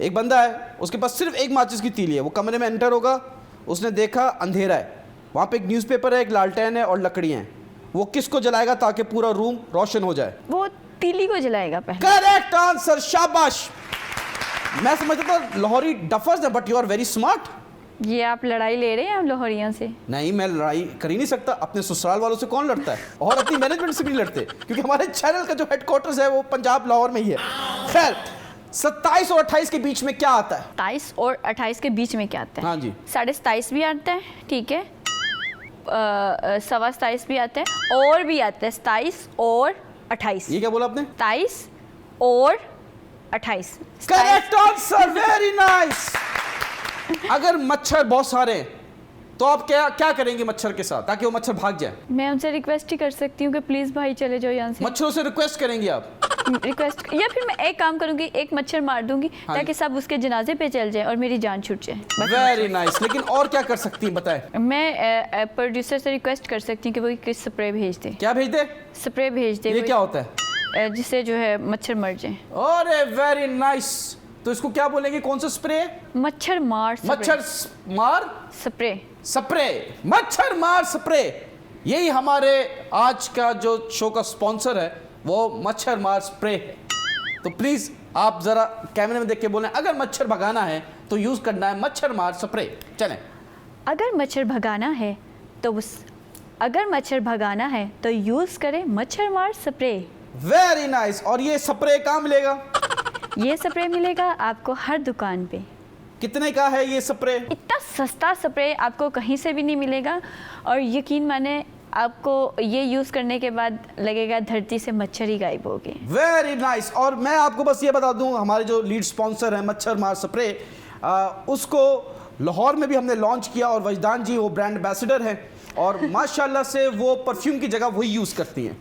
एक बंदा है, उसके पास सिर्फ एक माचिस की तीली है, वो कमरे में एंटर होगा, उसने देखा अंधेरा है, वहाँ पे एक न्यूज़पेपर है, एक लालटेन है और लकड़ियाँ हैं। वो किसको जलाएगा ताकि पूरा रूम रोशन हो जाए? वो तीली को जलाएगा पहले। करेक्ट आंसर, शाबाश। मैं समझता था लाहौरी डफर्स है, but you are very smart. ये आप लड़ाई ले रहे हैं हम लाहौरियों से? नहीं, मैं लड़ाई कर ही नहीं सकता। अपने ससुराल वालों से कौन लड़ता है, और अपनी मैनेजमेंट से भी नहीं लड़ते, क्योंकि हमारे चैनल का जो हेडक्वार्टर्स है वो पंजाब लाहौर में ही है। खैर, 27 और 28 के बीच में क्या आता है? 27 और 28 के बीच में क्या आता है? हाँ जी। 27.5 भी आता है, ठीक है। 27.25 भी आता है, और भी आता है 27 और 28। ये क्या बोला आपने? 27 और 28। Correct answer, very nice. अगर मच्छर बहुत सारे हैं तो आप क्या क्या करेंगे मच्छर के साथ ताकि वो मच्छर भाग जाए? मैं उनसे रिक्वेस्ट ही कर सकती हूँ कि प्लीज़ भाई चले जाओ यहाँ से। मच्छरों से रिक्वेस्ट करेंगे आप? रिक्वेस्ट, या फिर मैं एक काम करूँगी, एक मच्छर मार दूंगी हाँ ताकि सब उसके जनाजे पे चल जाए और मेरी जान छूट जाए। बस। Very nice. लेकिन और क्या कर सकती हैं बताएं? मैं प्रोड्यूसर से रिक्वेस्ट कर सकती हूँ कि वो किस स्प्रे भेज दे। क्या भेज दे? स्प्रे भेज दे। ये क्या होता है? जिससे जो है मच्छर मर जाए। अरे वेरी नाइस। तो इसको क्या बोलेंगे, कौन सा स्प्रे? मच्छर मार स्प्रे। मच्छर मार स्प्रे। स्प्रे, मच्छर मार स्प्रे। यही हमारे आज का जो शो का स्पॉन्सर है वो मच्छर मार स्प्रे है। तो प्लीज आप जरा कैमरे में देख के बोलें, अगर मच्छर भगाना है तो यूज करना है मच्छर मार स्प्रे। चलें। अगर मच्छर भगाना है तो यूज करें मच्छर मार स्प्रे। Very nice. और ये स्प्रे कहाँ मिलेगा? ये स्प्रे मिलेगा आपको हर दुकान पे। कितने का है ये स्प्रे? इतना सस्ता स्प्रे आपको कहीं से भी नहीं मिलेगा, और यकीन माने आपको ये यूज़ करने के बाद लगेगा धरती से मच्छर ही गायब हो गए। Very nice. और मैं आपको बस ये बता दूं, हमारे जो लीड स्पॉन्सर है मच्छर मार स्प्रे, उसको लाहौर में भी हमने लॉन्च किया और वजदान जी वो ब्रांड एम्बेसडर हैं और माशाल्लाह से वो परफ्यूम की जगह वही यूज़ करती हैं।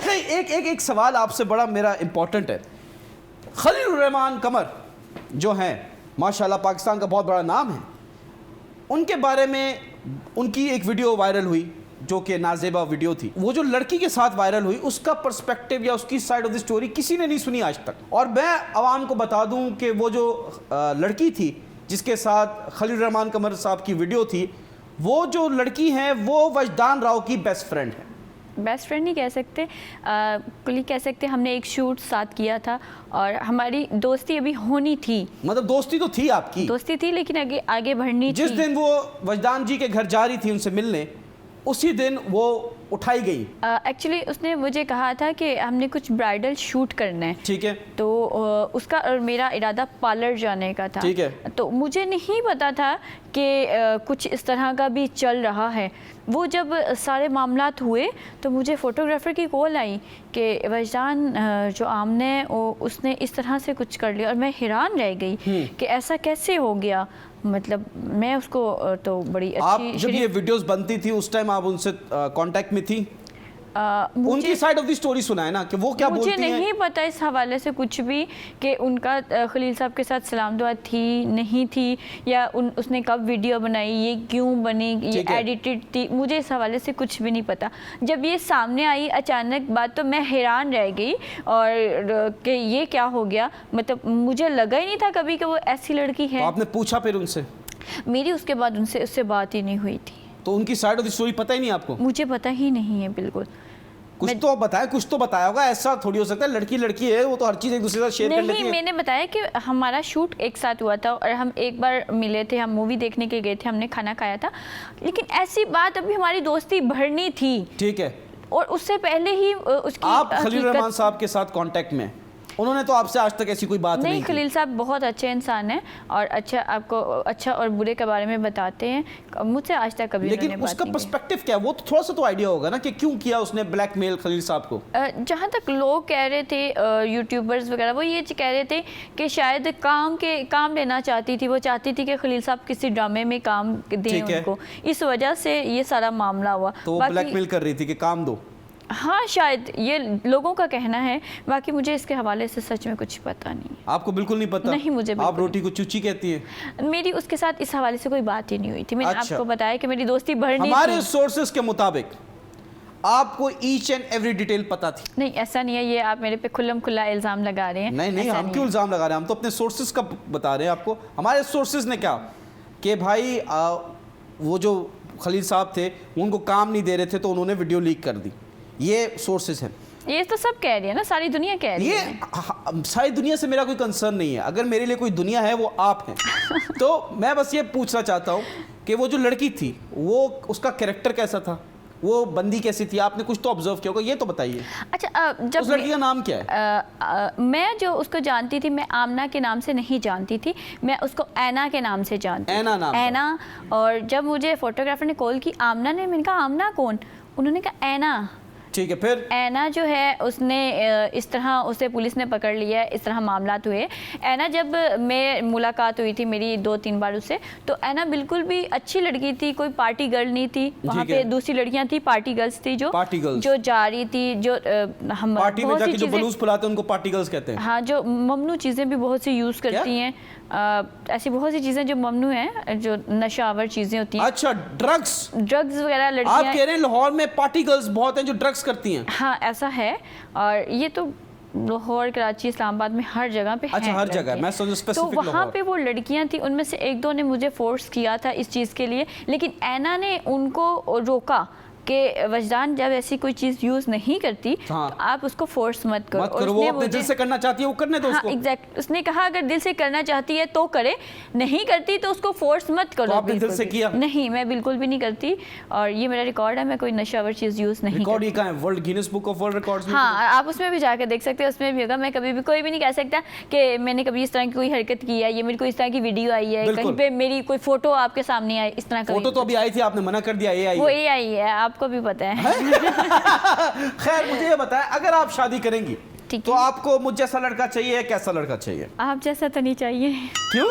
नहीं, एक सवाल आपसे बड़ा मेरा इंपॉर्टेंट है। खलील रहमान कमर जो हैं माशाल्लाह पाकिस्तान का बहुत बड़ा नाम है, उनके बारे में उनकी एक वीडियो वायरल हुई जो कि नाजेबा वीडियो थी। वो जो लड़की के साथ वायरल हुई उसका पर्सपेक्टिव या उसकी साइड ऑफ द स्टोरी किसी ने नहीं सुनी आज तक। और मैं आवाम को बता दूं कि वो जो लड़की थी जिसके साथ खलील रहमान कमर साहब की वीडियो थी, वो जो लड़की हैं वो वजदान राव की बेस्ट फ्रेंड है। बेस्ट फ्रेंड नहीं कह सकते, कुलीग कह सकते। हमने एक शूट साथ किया था और हमारी दोस्ती अभी होनी थी। मतलब दोस्ती तो थी आपकी? दोस्ती थी लेकिन आगे आगे बढ़नी थी। जिस दिन वो वजदान जी के घर जा रही थी उनसे मिलने, उसी दिन वो उठाई गई। एक्चुअली उसने मुझे कहा था कि हमने कुछ ब्राइडल शूट करना है। ठीक है। तो उसका और मेरा इरादा पार्लर जाने का था। ठीक है। तो मुझे नहीं पता था कि कुछ इस तरह का भी चल रहा है। वो जब सारे मामलात हुए तो मुझे फ़ोटोग्राफ़र की कॉल आई कि वजदान जो आमने उसने इस तरह से कुछ कर लिया, और मैं हैरान रह गई कि ऐसा कैसे हो गया। मतलब मैं उसको तो बड़ी आप अच्छी जब ये वीडियोस बनती थी उस टाइम आप उनसे कांटेक्ट में थी? उनकी साइड ऑफ द स्टोरी सुना है ना कि वो क्या बोलती हैं? मुझे नहीं पता इस हवाले से कुछ भी कि उनका खलील साहब के साथ सलाम दुआ थी नहीं थी, या उसने कब वीडियो बनाई, ये क्यों बनी, ये एडिटेड थी, मुझे इस हवाले से कुछ भी नहीं पता। जब ये सामने आई अचानक बात तो मैं हैरान रह गई और कि ये क्या हो गया। मतलब मुझे लगा ही नहीं था कभी कि वो ऐसी लड़की है। तो आपने पूछा फिर उनसे? मेरी उसके बाद उससे बात ही नहीं हुई थी। तो उनकी साइड ऑफ द स्टोरी पता ही नहीं आपको? मुझे पता ही नहीं है बिल्कुल। कुछ तो बताया, कुछ तो बताया होगा। ऐसा थोड़ी हो सकता है, लड़की लड़की है, वो तो हर चीज़ एक दूसरे के साथ शेयर कर लेती है। नहीं, मैंने बताया कि हमारा शूट एक साथ हुआ था और हम एक बार मिले थे, हम मूवी देखने के गए थे, हमने खाना खाया था, लेकिन ऐसी बात अभी हमारी दोस्ती बढ़नी थी। ठीक है। और उससे पहले ही उसकी आप खलील रहमान साहब के साथ कांटेक्ट में? उन्होंने तो आपसे आज तक ऐसी कोई बात नहीं की? खलील साहब बहुत अच्छे इंसान हैं और अच्छा आपको अच्छा और बुरे के बारे में बताते हैं। मुझसे आज तक कभी लेकिन उसका पर्सपेक्टिव क्या है, वो तो थोड़ा सा तो आइडिया होगा ना कि क्यों किया उसने ब्लैकमेल खलील साहब को? जहाँ तक लोग कह रहे थे यूट्यूबर्स वगैरह, वो ये कह रहे थे कि शायद काम लेना चाहती थी, वो चाहती थी कि खलील साहब किसी ड्रामे में काम दें उनको, इस वजह से ये सारा मामला हुआ। तो वो ब्लैकमेल कर रही थी कि काम दो? हाँ, शायद ये लोगों का कहना है, बाकी मुझे इसके हवाले से सच में कुछ पता नहीं। आपको बिल्कुल नहीं पता? नहीं, मुझे आप रोटी को चूची कहती हैं? मेरी उसके साथ इस हवाले से कोई बात ही नहीं हुई थी। मैंने आपको बताया कि मेरी दोस्ती बढ़नी थी। हमारे सोर्सेस के मुताबिक आपको ईच एंड एवरी डिटेल पता थी? नहीं, ऐसा नहीं है। ये आप मेरे पे खुल्लम खुल्ला इल्ज़ाम लगा रहे हैं। नहीं, हम क्यों इल्ज़ाम लगा रहे हैं? हम तो अपने सोर्सेस का बता रहे हैं आपको। हमारे सोर्सेस ने क्या कि भाई वो जो खलील साहब थे उनको काम नहीं दे रहे थे तो उन्होंने वीडियो लीक कर दी। ये सोर्सेस हैं। ये तो सब कह रही है ना, सारी दुनिया कह रही है। ये सारी दुनिया से मेरा कोई कंसर्न नहीं है। अगर मेरे लिए कोई दुनिया है वो आप हैं। तो मैं बस ये पूछना चाहता हूँ कि वो जो लड़की थी वो उसका कैरेक्टर कैसा था, वो बंदी कैसी थी? आपने कुछ तो ऑब्जर्व किया होगा, ये तो बताइए। अच्छा, जब उस लड़की का नाम क्या है? मैं जो उसको जानती थी, मैं आमना के नाम से नहीं जानती थी, मैं उसको ऐना के नाम से जानती थी। ऐना नाम? ऐना। और जब मुझे फोटोग्राफर ने कॉल की आमना ने, मैंने कहा आमना कौन? उन्होंने कहा ऐना। ठीक है, फिर? ऐना जो है उसने इस तरह उसे पुलिस ने पकड़ लिया, इस तरह मामलात हुए। ऐना जब मैं मुलाकात हुई थी मेरी 2-3 बार उससे, तो ऐना बिल्कुल भी अच्छी लड़की थी, कोई पार्टी गर्ल नहीं थी। वहाँ पे दूसरी लड़कियाँ थी, पार्टी गर्ल्स थी जो जा रही थी, जो हम पार्टी में जाके जो बलूस फुलाते हैं उनको पार्टी गर्ल्स कहते हैं। हाँ, जो ममनू चीज़ें भी बहुत सी यूज़ करती हैं। ऐसी बहुत सी चीज़ें जो ममनू हैं, जो नशावर चीज़ें होती हैं। अच्छा, ड्रग्स वगैरह लड़कियाँ। आप कह रहे हैं लाहौर में पार्टी गर्ल्स बहुत हैं जो ड्रग्स करती हैं? हाँ, ऐसा है। और ये तो लाहौर, कराची, इस्लामाबाद में हर जगह पे अच्छा, हर जगह। मैं समझ स्पेसिफिक तो वहाँ पे वो लड़कियाँ थी, उनमें से 1-2 ने मुझे फोर्स किया था इस चीज़ के लिए, लेकिन ऐना ने उनको रोका कि वजदान जब ऐसी कोई चीज़ यूज़ नहीं करती तो आप उसको फोर्स मत करो। वो अपने दिल से करना चाहती है वो करने दो उसको। एग्जैक्ट। उसने कहा अगर दिल से करना चाहती है तो करे, नहीं करती तो उसको फोर्स मत करो। तो आपने दिल से किया? नहीं, मैं बिल्कुल भी नहीं करती, और ये मेरा रिकॉर्ड है, मैं कोई नशावर चीज़ यूज़ नहीं करती। रिकॉर्ड ये कहाँ है? World Guinness book of world records में? हाँ, आप उसमें भी जाकर देख सकते हैं, उसमें भी होगा। मैं कभी भी, कोई भी नहीं कह सकता कि मैंने कभी इस तरह की कोई हरकत की है, ये मेरी कोई इस तरह की वीडियो आई है, कहीं पे मेरी कोई फोटो आपके सामने आई, इस तरह का। फोटो तो अभी आई थी, आपने मना कर दिया। ये आई, वो ये आई है, आपको भी पता है। खैर, मुझे ये बताएं, अगर आप शादी करेंगी तो आपको मुझ जैसा लड़का चाहिए, कैसा लड़का चाहिए? आप जैसा तो नहीं चाहिए। क्यों?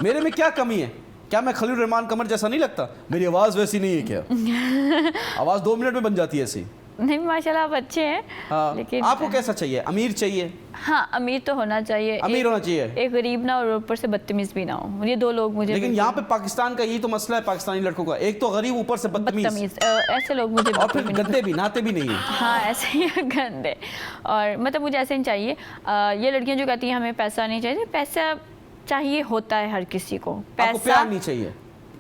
मेरे में क्या कमी है? क्या मैं खलील रहमान कमर जैसा नहीं लगता? मेरी आवाज वैसी नहीं है क्या? आवाज 2 मिनट में बन जाती है ऐसी। नहीं, माशाल्लाह आप अच्छे हैं। हाँ, लेकिन आपको कैसा चाहिए? अमीर चाहिए? हाँ, अमीर तो होना चाहिए। अमीर होना चाहिए, एक गरीब ना और ऊपर से बदतमीज भी ना हो। ये 2 लोग मुझे। लेकिन यहाँ पे पाकिस्तान का यही तो मसला है पाकिस्तानी लड़कों का, एक तो गरीब ऊपर से बदतमीज। ऐसे लोग मुझे और फिर गंदे भी, नहाते भी नहीं है। हाँ, ऐसे ही गंदे। और मतलब मुझे ऐसे नहीं चाहिए। ये लड़कियाँ जो कहती हैं हमें पैसा नहीं चाहिए, पैसा चाहिए होता है हर किसी को। आपको प्यार नहीं चाहिए?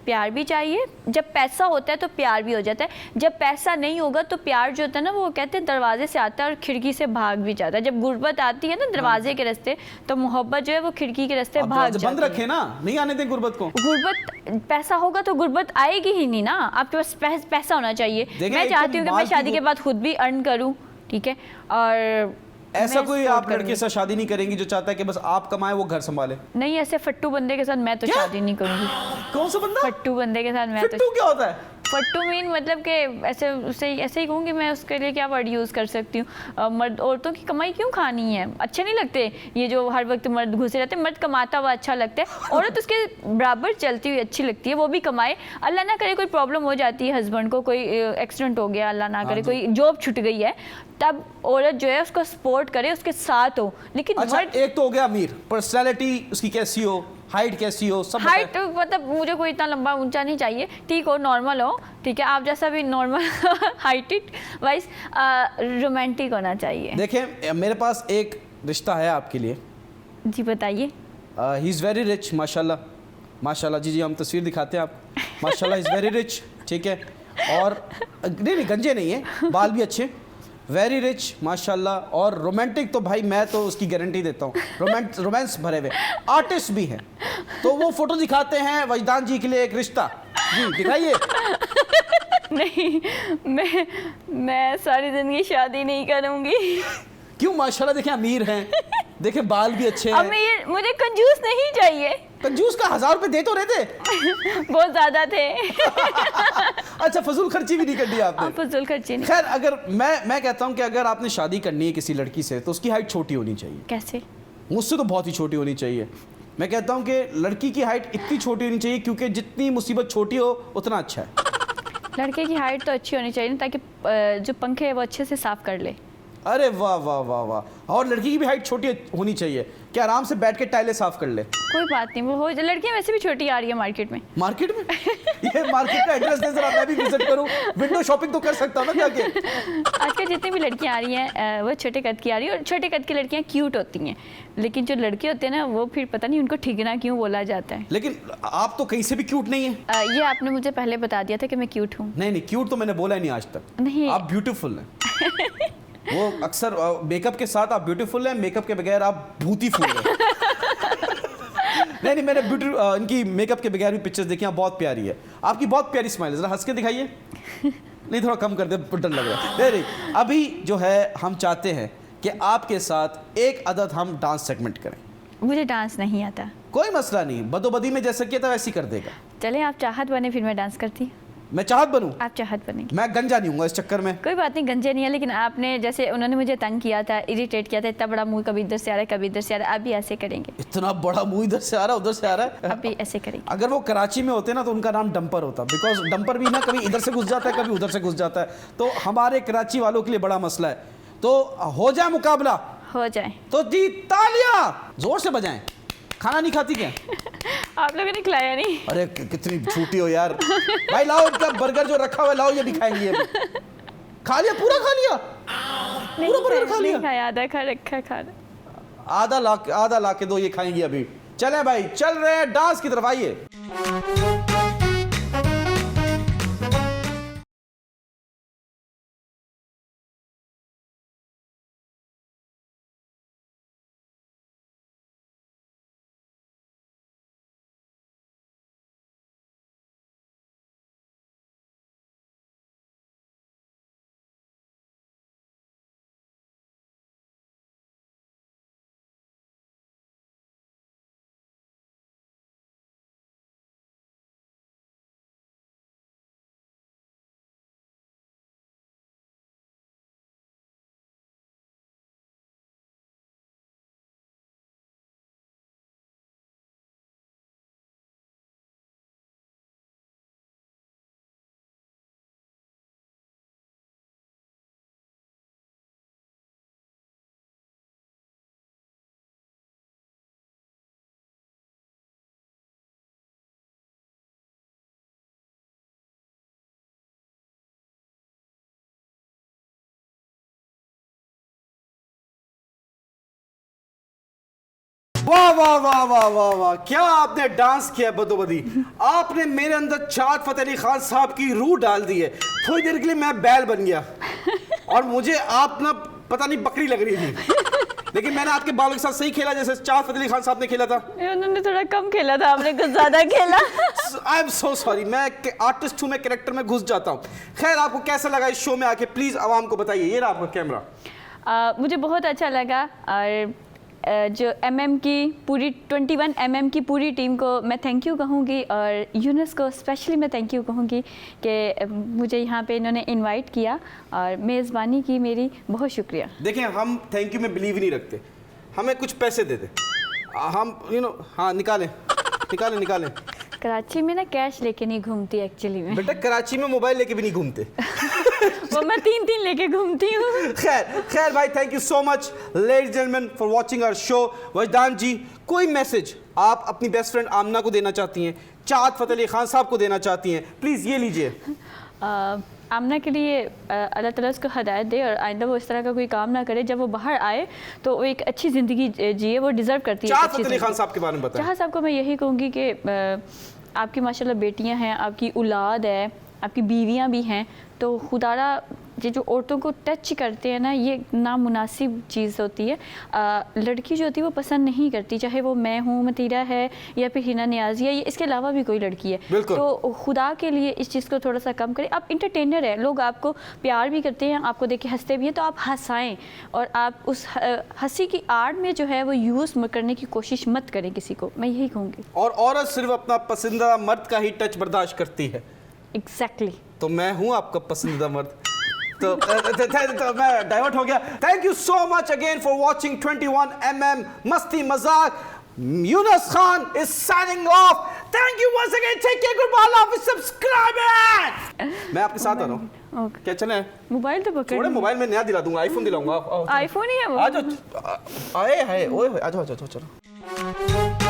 प्यार भी चाहिए, जब पैसा होता है तो प्यार भी हो जाता है, जब पैसा नहीं होगा तो प्यार जो होता है ना वो कहते हैं दरवाजे से आता है और खिड़की से भाग भी जाता है। जब गुर्बत आती है ना दरवाजे के रास्ते, तो मोहब्बत जो है वो खिड़की के रास्ते आप भाग दरवाजे बंद जाती है। रखे ना, नहीं आने दें गुर्बत को। गुर्बत, पैसा होगा तो गुर्बत आएगी ही नहीं ना, आपके पास पैसा होना चाहिए। देखिए, मैं एक चाहती तो हूँ कि माल मैं की शादी के बाद खुद भी अर्न करूँ, ठीक है, और ऐसा मैं कोई support आप लड़के करूंगी। से शादी नहीं करेंगी जो चाहता है कि बस आप कमाए वो घर संभाले? नहीं, ऐसे फट्टू बंदे के साथ मैं तो क्या? शादी नहीं करूंगी। कौन सा बंदा? फट्टू बंदे के साथ मैं तो फिट्टू क्या होता है? फट्टू मीन मतलब कि ऐसे उसे ऐसे ही कहूँगी मैं, उसके लिए क्या वर्ड यूज़ कर सकती हूँ। मर्द, औरतों की कमाई क्यों खानी है, अच्छे नहीं लगते ये जो हर वक्त मर्द घुसे रहते हैं। मर्द कमाता हुआ अच्छा लगता है, औरत उसके बराबर चलती हुई अच्छी लगती है, वो भी कमाए। अल्लाह ना करे कोई प्रॉब्लम हो जाती है हस्बैंड को, कोई एक्सीडेंट हो गया, अल्लाह ना करे कोई जॉब छूट गई है, तब औरत जो है उसको सपोर्ट करे, उसके साथ हो। लेकिन अच्छा, मर्द, एक तो हो गया अमीर, पर्सनालिटी उसकी कैसी हो, हाइट कैसी हो, सब बताएं। हाइट मतलब मुझे कोई इतना लंबा ऊंचा नहीं चाहिए, ठीक हो, नॉर्मल हो, ठीक है, आप जैसा भी नॉर्मल हाइटेड वाइज रोमांटिक होना चाहिए। देखें, मेरे पास एक रिश्ता है आपके लिए। जी बताइए। ही इज़ वेरी रिच, माशाल्लाह माशाल्लाह। जी जी, हम तस्वीर दिखाते हैं आप, माशाल्लाह इज़ वेरी रिच, ठीक है। और नहीं, गंजे नहीं है, बाल भी अच्छे, वेरी रिच माशाल्लाह। और रोमांटिक तो भाई मैं तो उसकी गारंटी देता हूँ, रोमांस भरे हुए। आर्टिस्ट भी हैं, तो वो फोटो दिखाते हैं वजदान जी के लिए एक रिश्ता। जी दिखाइए। नहीं, मैं सारी जिंदगी शादी नहीं करूंगी। क्यों? माशाल्लाह देखें अमीर हैं, देखें बाल भी अच्छे हैं। अमीर, मुझे कंजूस नहीं चाहिए। कंजूस का 1000 रुपए दे तो रहे थे। बहुत ज्यादा थे। अच्छा, फजूल खर्ची भी नहीं करनी आपने। आप फजूल खर्ची नहीं। खैर, अगर मैं कहता हूँ कि अगर आपने शादी करनी है किसी लड़की से तो उसकी हाइट छोटी होनी चाहिए। कैसे? मुझसे तो बहुत ही छोटी होनी चाहिए। मैं कहता हूँ कि लड़की की हाइट इतनी छोटी होनी चाहिए क्योंकि जितनी मुसीबत छोटी हो उतना अच्छा है। लड़के की हाइट तो अच्छी होनी चाहिए ना, ताकि जो पंखे है वो अच्छे से साफ कर ले। अरे वाह वाह वाह वाह। और लड़की की भी हाइट छोटी होनी चाहिए कि आराम से बैठ के टाइलें साफ कर ले। कोई बात नहीं, वो हो, लड़कियां वैसे भी छोटी आ रही है मार्केट में। मार्केट में? ये मार्केट का एड्रेस दे जरा, मैं भी विजिट करूं, विंडो शॉपिंग तो कर सकता हूं ना जाके। आजकल जितनी भी लड़कियां आ रही हैं वो छोटे कद की आ रही है, और छोटे कद की लड़कियां क्यूट होती हैं, लेकिन जो लड़के होते हैं ना वो फिर पता नहीं उनको ठिगना क्यों बोला जाता है। लेकिन आप तो कहीं से भी क्यूट नहीं है। ये आपने मुझे पहले बता दिया था कि मैं क्यूट हूँ। नहीं नहीं, क्यूट तो मैंने बोला ही नहीं आज तक। नहीं। आप ब्यूटीफुल हैं। वो अक्सर मेकअप के साथ आप ब्यूटीफुल हैं, मेकअप के बगैर आप भूती फूल हैं। नहीं, मैंने इनकी मेकअप के बगैर भी पिक्चर्स देखी, आप बहुत प्यारी है, आपकी बहुत प्यारी स्माइल है। जरा हंस के दिखाइए। नहीं, थोड़ा कम कर दे, डर लग रहा है। नहीं, अभी जो है हम चाहते हैं कि आपके साथ एक अदद हम डांस सेगमेंट करें। मुझे डांस नहीं आता। कोई मसला नहीं, बदोबदी में जैसा किया था वैसे ही कर देगा। चले, आप चाहत बने फिर मैं डांस करती। मैं चाहत बनूं? आप चाहत बनेंगे। मैं गंजा नहीं हूँ इस चक्कर में। कोई बात नहीं, गंजे नहीं है, लेकिन आपने जैसे उन्होंने मुझे तंग किया था, इरिटेट किया था, इतना बड़ा मुंह कभी इधर से आ रहा है कभी इधर से आ रहा है, अभी ऐसे करेंगे। इतना बड़ा मुंह इधर से आ रहा है उधर से आ रहा है। अभी ऐसे करेंगे। अगर वो कराची में होते ना तो उनका नाम डंपर होता, बिकॉज डंपर भी ना कभी इधर से घुस जाता है कभी उधर से घुस जाता है, तो हमारे कराची वालों के लिए बड़ा मसला है। तो हो जाए मुकाबला? हो जाए तो जी तालियां जोर से बजाएं। खाना नहीं खाती क्या? आप लोगों ने खिलाया नहीं। अरे कितनी झूठी हो यार। भाई लाओ, इनका बर्गर जो रखा हुआ है लाओ, ये भी खाएंगे। खा लिया, पूरा खा लिया, पूरा बर्गर खा लिया? नहीं खाया, आधा खा रखा खाना। आधा ला के दो, ये खाएंगे अभी। चले भाई, चल रहे हैं डांस की तरफ, आइए। वाह वाह वाह वाह वाह वाह, क्या आपने डांस किया बदोबदी। आपने मेरे अंदर चाँद फतेह अली खान साहब की रूह डाल दी है। थोड़ी देर के लिए मैं बैल बन गया और मुझे आप ना पता नहीं बकरी लग रही थी, लेकिन मैंने आपके बालों के साथ सही खेला जैसे चाँद फतेह अली खान साहब ने खेला था। उन्होंने थोड़ा कम खेला था, आपने कुछ ज्यादा खेला। आई एम सो सॉरी, मैं आर्टिस्ट हूँ, मैं कैरेक्टर में घुस जाता हूँ। खैर, आपको कैसा लगा इस शो में आके, प्लीज आवाम को बताइए। ये रहा आपका कैमरा। मुझे बहुत अच्छा लगा और जो MM की पूरी 21 MM की पूरी टीम को मैं थैंक यू कहूँगी और यूनुस को स्पेशली मैं थैंक यू कहूँगी कि मुझे यहाँ पे इन्होंने इनवाइट किया और मेज़बानी की मेरी, बहुत शुक्रिया। देखें, हम थैंक यू में बिलीव ही नहीं रखते, हमें कुछ पैसे दे दे, हम हाँ निकालें निकालें निकालें। कराची में ना कैश लेके नहीं घूमती एक्चुअली में। बेटा कराची में मोबाइल लेके भी नहीं घूमते। वो मैं 3 लेके घूमती हूँ। खैर भाई, thank you so much ladies gentleman for watching our show. Wajdan ji, कोई मैसेज आप अपनी बेस्ट फ्रेंड आमना को देना चाहती हैं, चाँद फतेह अली खान साहब को देना चाहती हैं, प्लीज़ ये लीजिए। आमना के लिए अल्लाह ताला उसको हदायत दे और आइंदा वो इस तरह का कोई काम ना करे। जब वो बाहर आए तो वो एक अच्छी ज़िंदगी जिए, वो डिज़र्व करती है। चाँद फतेह अली खान साहब के बारे में बताएं। चाँद साहब को मैं यही कहूँगी कि आपकी माशाल्लाह बेटियां हैं, आपकी औलाद है, आपकी बीवियां भी हैं, तो खुदारा ये जो औरतों को टच करते हैं ना, ये नामुनासिब चीज़ होती है। लड़की जो होती है वो पसंद नहीं करती, चाहे वो मैं हूँ, मतीरा है या फिर हिना नियाज़ी है, ये इसके अलावा भी कोई लड़की है। तो खुदा के लिए इस चीज़ को थोड़ा सा कम करें। आप इंटरटेनर है, लोग आपको प्यार भी करते हैं, आपको देख के हंसते भी हैं, तो आप हंसाएं और आप उस हंसी की आड़ में जो है वो यूज़ करने की कोशिश मत करें किसी को, मैं यही कहूँगी। और औरत सिर्फ अपना पसंदीदा मर्द का ही टच बर्दाश्त करती है। एग्जैक्टली। तो मैं हूँ आपका पसंदीदा मर्द। तो मैं डाइवर्ट हो गया। Thank you so much again for watching 21 MM मस्ती मजाक। Yunus Khan is signing off. Thank you once again. Take care. Goodbye. Love. Subscribe it. मैं आपके साथ आ रहा हूँ। क्या चले? मोबाइल तो पकड़। थोड़े मोबाइल में नया दिला दूंगा, आईफोन दिलाऊंगा। आईफोन ही है वो। आ जाओ। आए हाय ओए, आ जाओ चलो।